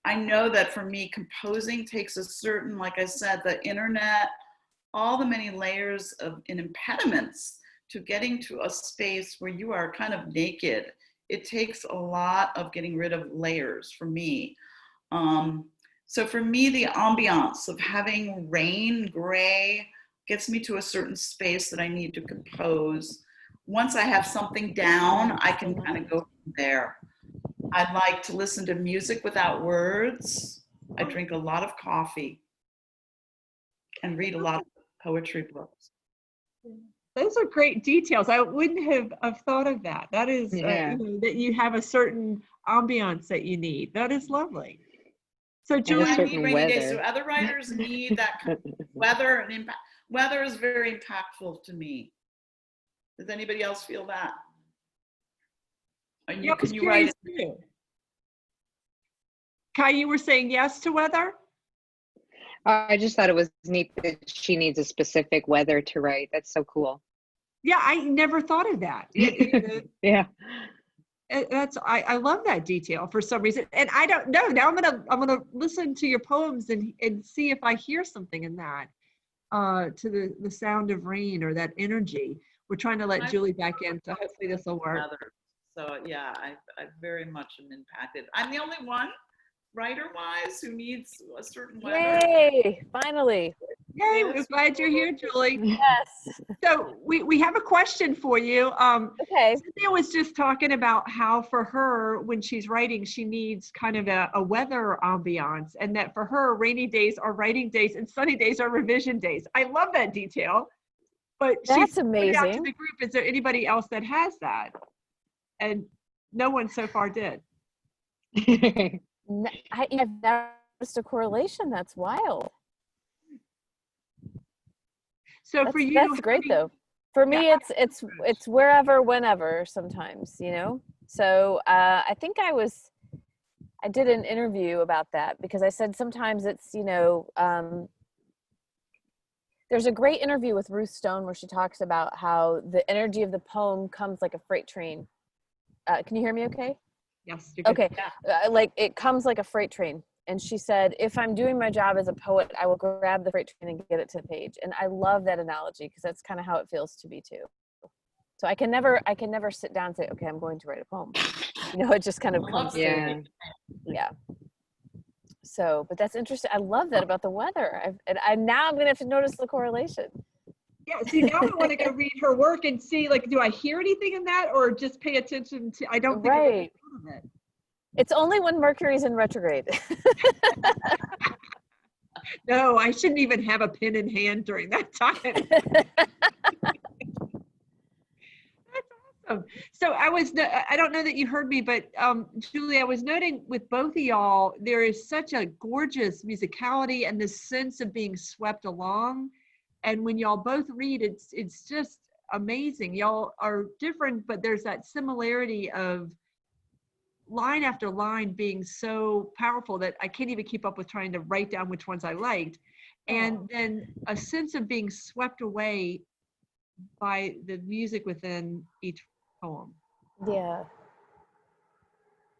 I know that for me, composing takes a certain, like I said, the internet, all the many layers of and impediments to getting to a space where you are kind of naked. It takes a lot of getting rid of layers for me. So for me, the ambiance of having rain, gray, gets me to a certain space that I need to compose. Once I have something down, I can kind of go from there. I like to listen to music without words. I drink a lot of coffee and read a lot of poetry books. Those are great details. I wouldn't have thought of that. That is, Yeah. that you have a certain ambiance that you need. That is lovely. So And a Julie, I certain need rainy days. So weather. other writers need that kind of weather and impact. Weather is very impactful to me. Does anybody else feel that? And yeah, I was can you write curious too. Kai, you were saying yes to weather? I just thought it was neat that she needs a specific weather to write. That's so cool. Yeah, I never thought of that. Yeah. I love that detail for some reason, and I don't know. Now I'm gonna listen to your poems and see if I hear something in that, to the sound of rain or that energy. We're trying to let Julie back in, so hopefully this will work. weather? So yeah, I very much am impacted. I'm the only one, writer-wise, who needs a certain weather. Yay! Finally. Yay, we're glad you're here, Julie. Yes. So we have a question for you. Okay. Cynthia was just talking about how for her, when she's writing, she needs kind of a weather ambiance, and that for her, rainy days are writing days and sunny days are revision days. I love that detail. But That's she pointed out to amazing. the group, is there anybody else that has that? And no one so far did. I've never noticed a correlation. That's wild. So for you, That's great though. For me, Yeah. it's wherever, whenever. Sometimes, you know. So I think I did an interview about that because I said sometimes it's, you know, there's a great interview with Ruth Stone where she talks about how the energy of the poem comes like a freight train. Can you hear me okay? Yes. You're good. Okay. Like it comes like a freight train. And she said, if I'm doing my job as a poet, I will grab the freight train and get it to the page. And I love that analogy because that's kind of how it feels to me too. So I can never sit down and say, okay, I'm going to write a poem. You know, it just kind of comes Yeah. through. Yeah. So, but that's interesting. I love that about the weather. Now I'm going to have to notice the correlation. Yeah, see, now I want to go read her work and see, like, do I hear anything in that, or just pay attention to, I don't think I've ever Right. thought of it. It's only when Mercury's in retrograde. No, I shouldn't even have a pen in hand during that time. That's awesome. So I don't know that you heard me, but Julie, I was noting with both of y'all, there is such a gorgeous musicality and this sense of being swept along. And when y'all both read, it's just amazing. Y'all are different, but there's that similarity of line after line being so powerful that I can't even keep up with trying to write down which ones I liked. And then a sense of being swept away by the music within each poem. Yeah.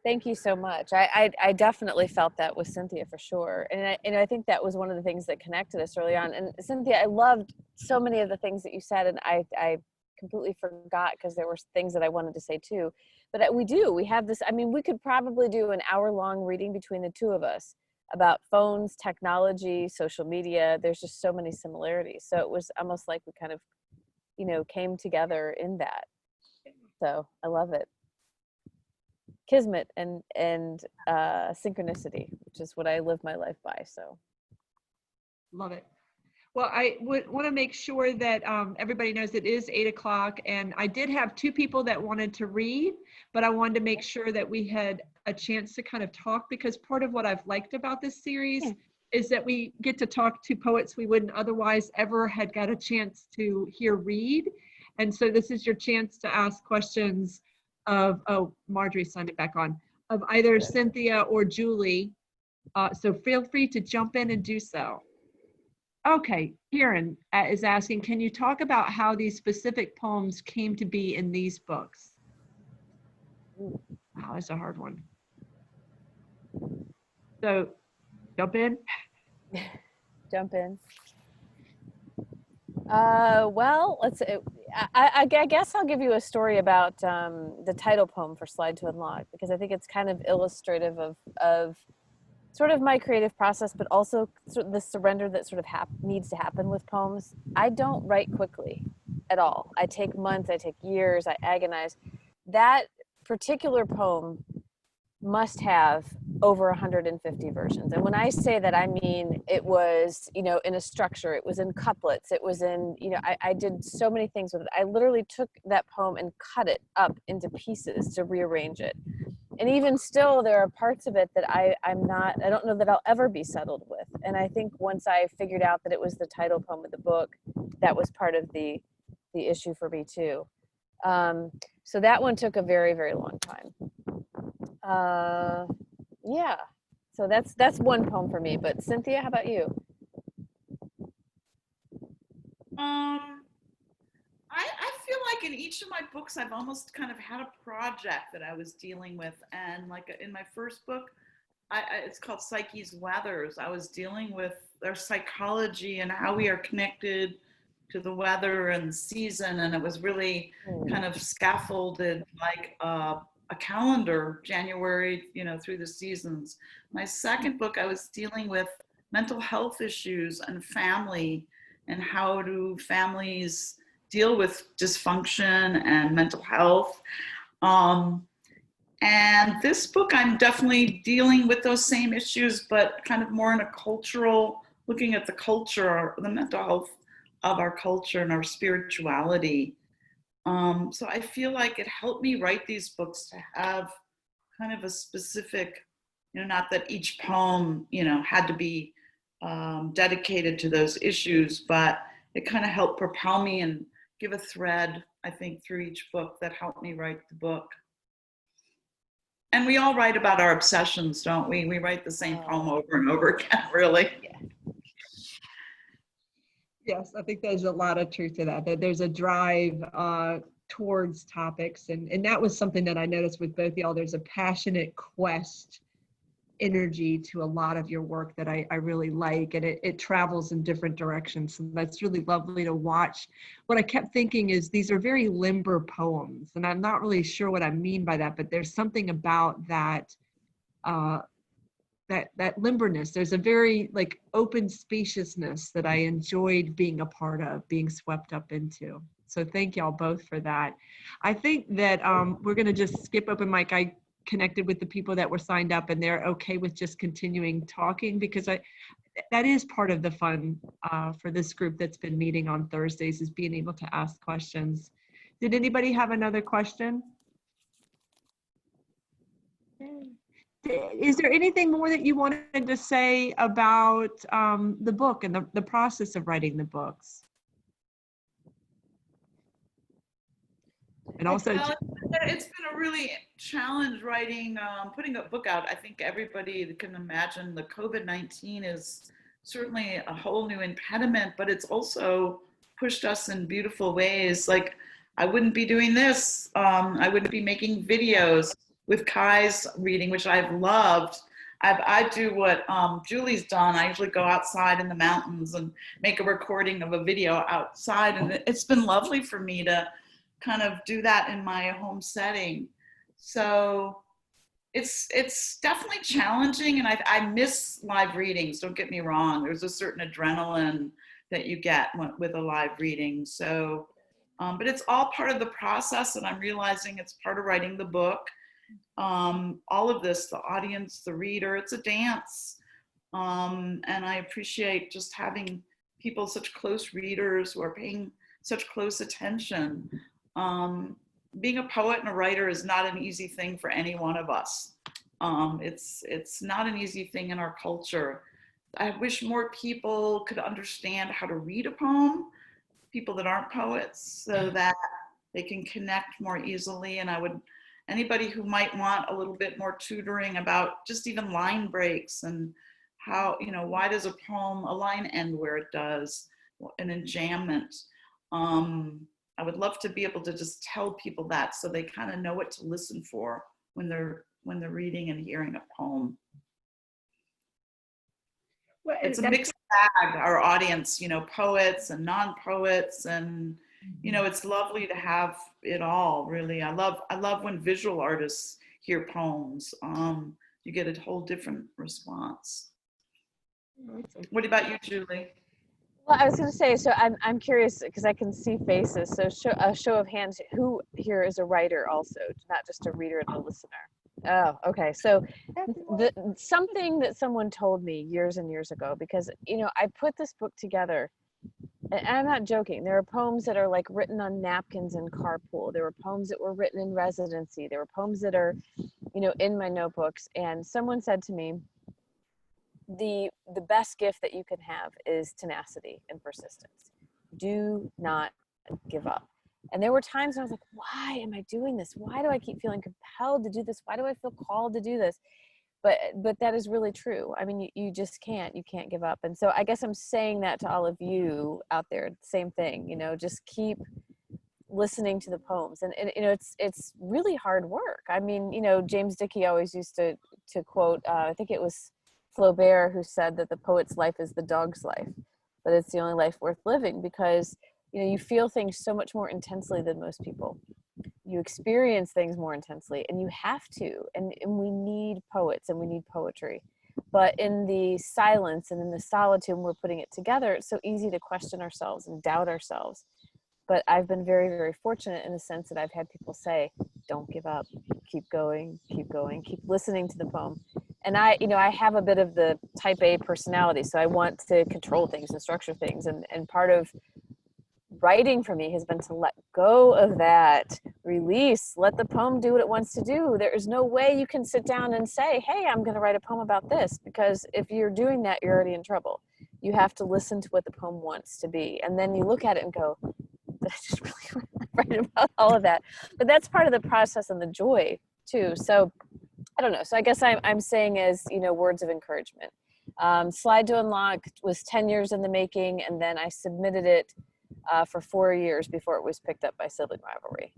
Thank you so much. I definitely felt that with Cynthia for sure. And I think that was one of the things that connected us early on. And Cynthia, I loved so many of the things that you said, and I completely forgot because there were things that I wanted to say too. But we have this, I mean, we could probably do an hour-long reading between the two of us about phones, technology, social media. There's just so many similarities. So it was almost like we kind of, you know, came together in that. So I love it. Kismet and synchronicity, which is what I live my life by. So Love it. Well, I would want to make sure that everybody knows it is 8 o'clock, and I did have 2 people that wanted to read, but I wanted to make sure that we had a chance to kind of talk, because part of what I've liked about this series is that we get to talk to poets we wouldn't otherwise ever had got a chance to hear read. And so this is your chance to ask questions of, oh, Marjorie signed it back on, of either Cynthia or Julie. So feel free to jump in and do so. Okay, Kieran is asking, can you talk about how these specific poems came to be in these books? Wow, that's a hard one. So, jump in. Jump in. Well, let's. I guess I'll give you a story about the title poem for Slide to Unlock, because I think it's kind of illustrative of sort of my creative process, but also sort of the surrender that sort of needs to happen with poems. I don't write quickly at all. I take months, I take years, I agonize. That particular poem must have over 150 versions. And when I say that, I mean, it was, you know, in a structure, it was in couplets, it was in, you know, I did so many things with it. I literally took that poem and cut it up into pieces to rearrange it. And even still, there are parts of it that I don't know that I'll ever be settled with. And I think once I figured out that it was the title poem of the book, that was part of the issue for me too. So that one took a very, very long time. Yeah, so that's one poem for me. But Cynthia, how about you? I feel like in each of my books, I've almost kind of had a project that I was dealing with. And like in my first book, it's called Psyche's Weathers. I was dealing with their psychology and how we are connected to the weather and the season. And it was really kind of scaffolded like a calendar, January, you know, through the seasons. My second book, I was dealing with mental health issues and family, and how do families deal with dysfunction and mental health. And this book, I'm definitely dealing with those same issues, but kind of more in a cultural, looking at the culture, the mental health of our culture and our spirituality. So I feel like it helped me write these books to have kind of a specific, you know, not that each poem, you know, had to be dedicated to those issues, but it kind of helped propel me and give a thread, I think, through each book that helped me write the book. And we all write about our obsessions, don't we? We write the same poem over and over again, really. Yeah. Yes, I think there's a lot of truth to that there's a drive towards topics. And that was something that I noticed with both y'all. There's a passionate quest energy to a lot of your work that I really like, and it travels in different directions. And that's really lovely to watch. What I kept thinking is these are very limber poems, and I'm not really sure what I mean by that, but there's something about that that limberness. There's a very like open spaciousness that I enjoyed being a part of, being swept up into. So thank y'all both for that. I think that we're going to just skip open mic. I connected with the people that were signed up, and they're okay with just continuing talking, because that is part of the fun for this group that's been meeting on Thursdays, is being able to ask questions. Did anybody have another question? Is there anything more that you wanted to say about the book and the process of writing the books? And also, it's been a really challenge writing, putting a book out. I think everybody can imagine the COVID-19 is certainly a whole new impediment, but it's also pushed us in beautiful ways. Like, I wouldn't be doing this. I wouldn't be making videos with Kai's reading, which I've loved. I do what Julie's done. I usually go outside in the mountains and make a recording of a video outside. And it's been lovely for me to kind of do that in my home setting. So it's definitely challenging, and I miss live readings, don't get me wrong. There's a certain adrenaline that you get with a live reading. So, but it's all part of the process, and I'm realizing it's part of writing the book. All of this, the audience, the reader, it's a dance. And I appreciate just having people, such close readers who are paying such close attention. Being a poet and a writer is not an easy thing for any one of us. It's not an easy thing in our culture. I wish more people could understand how to read a poem, people that aren't poets, so that they can connect more easily. And anybody who might want a little bit more tutoring about just even line breaks and how, why does a line end where it does, an enjambment. I would love to be able to just tell people that so they kind of know what to listen for when they're reading and hearing a poem. Well, It's a mixed bag, our audience, poets and non-poets, and it's lovely to have it all, really. I love when visual artists hear poems. You get a whole different response. What about you, Julie? Well, I was going to say, so I'm curious because I can see faces. So a show of hands, who here is a writer also, not just a reader and a listener? Oh, okay. So something that someone told me years and years ago, because, I put this book together, and I'm not joking. There are poems that are like written on napkins in carpool. There were poems that were written in residency. There were poems that are, in my notebooks. And someone said to me, the best gift that you can have is tenacity and persistence. Do not give up. And there were times when I was like, why am I doing this? Why do I keep feeling compelled to do this? Why do I feel called to do this? But that is really true. I mean, you just can't give up. And so I guess I'm saying that to all of you out there, same thing, just keep listening to the poems. And it's really hard work. I mean, James Dickey always used to quote, I think it was Flaubert who said that the poet's life is the dog's life, but it's the only life worth living because, you feel things so much more intensely than most people. You experience things more intensely, and you have to, and we need poets and we need poetry. But in the silence and in the solitude when we're putting it together, it's so easy to question ourselves and doubt ourselves. But I've been very, very fortunate in the sense that I've had people say, don't give up, keep going, keep listening to the poem. And I have a bit of the type A personality, so I want to control things and structure things. And part of writing for me has been to let go of that, release, let the poem do what it wants to do. There is no way you can sit down and say, hey, I'm going to write a poem about this, because if you're doing that, you're already in trouble. You have to listen to what the poem wants to be. And then you look at it and go, did I just really write about all of that? But that's part of the process and the joy too. So I don't know. So I guess I'm saying as, words of encouragement. Slide to Unlock was 10 years in the making, and then I submitted it for 4 years before it was picked up by Sibling Rivalry.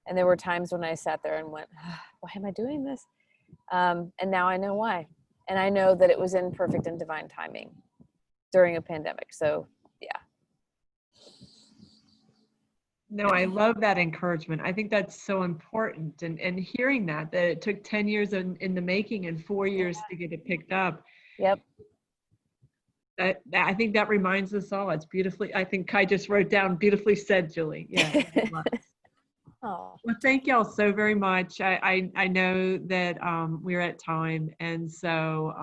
And there were times when I sat there and went, why am I doing this? And now I know why. And I know that it was in perfect and divine timing during a pandemic. So yeah. No, I love that encouragement. I think that's so important. And hearing that it took 10 years in the making and 4 years to get it picked up. Yep. I think that reminds us all. It's beautifully, I think Kai just wrote down, beautifully said, Julie. Yeah. Oh. Well, thank y'all so very much. I know that we're at time. And so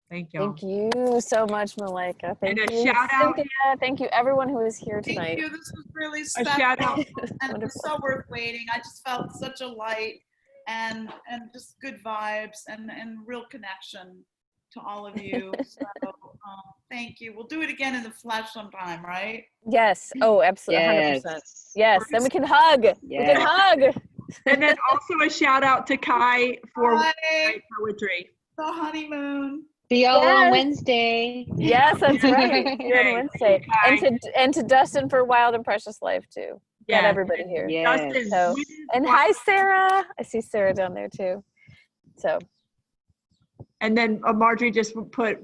thank y'all. Thank you so much, Malaika. Thank And a you, shout out. Cynthia. Thank you, everyone who is here tonight. Thank you. This was really A special. shout out. And it was so worth waiting. I just felt such a light and just good vibes and real connection to all of you. So thank you. We'll do it again in the flesh sometime, right? Yes. Oh, absolutely. 100%. Yes. Then we can hug. Yes. We can hug. And then also a shout out to Kai for Bye. poetry. The honeymoon. See y'all Yes. on Wednesday. Yes, that's right. See you on Okay. Wednesday. And to Dustin for Wild and Precious Life too. Got everybody here. Yes. Dustin, So, and hi, Sarah. I see Sarah down there too. So. And then Marjorie just put,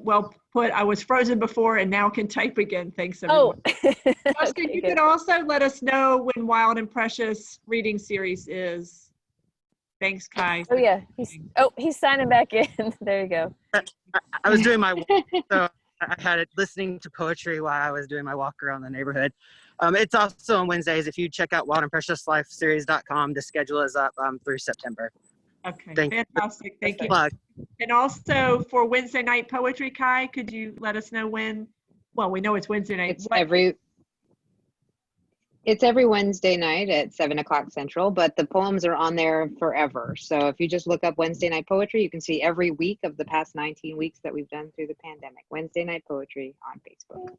I was frozen before and now can type again. Thanks, everyone. Oh. Dustin, Okay, you good. could also let us know when Wild and Precious reading series is. Thanks, Kai. Oh yeah. He's signing back in. There you go. I was doing my walk, so I had it listening to poetry while I was doing my walk around the neighborhood. It's also on Wednesdays. If you check out wildanddpreciouslifeseries.com, the schedule is up through September. Okay, Thank you. fantastic. Thank you. Plug. And also for Wednesday night poetry, Kai, could you let us know when? Well, we know it's Wednesday night. It's every Wednesday night at 7 o'clock Central, but the poems are on there forever. So if you just look up Wednesday night poetry, you can see every week of the past 19 weeks that we've done through the pandemic. Wednesday night poetry on Facebook.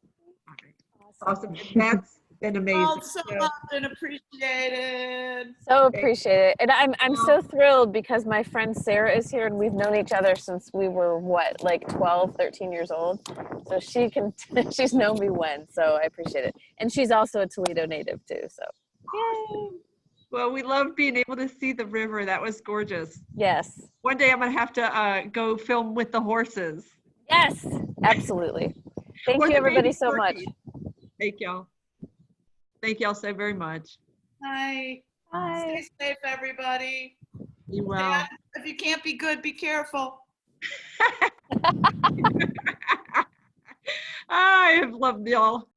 Awesome. That's been amazing. All so loved and appreciated. So appreciate it. And I'm so thrilled because my friend Sarah is here and we've known each other since we were what, like 12, 13 years old. So she's known me when, so I appreciate it. And she's also a Toledo native too, so. Yay. Well, we love being able to see the river. That was gorgeous. Yes. One day I'm gonna have to go film with the horses. Yes, absolutely. Thank Or you the everybody baby so much. turkeys. Thank y'all. Thank y'all so very much. Bye. Bye. Stay safe, everybody. You will. Yeah, if you can't be good, be careful. I have loved y'all.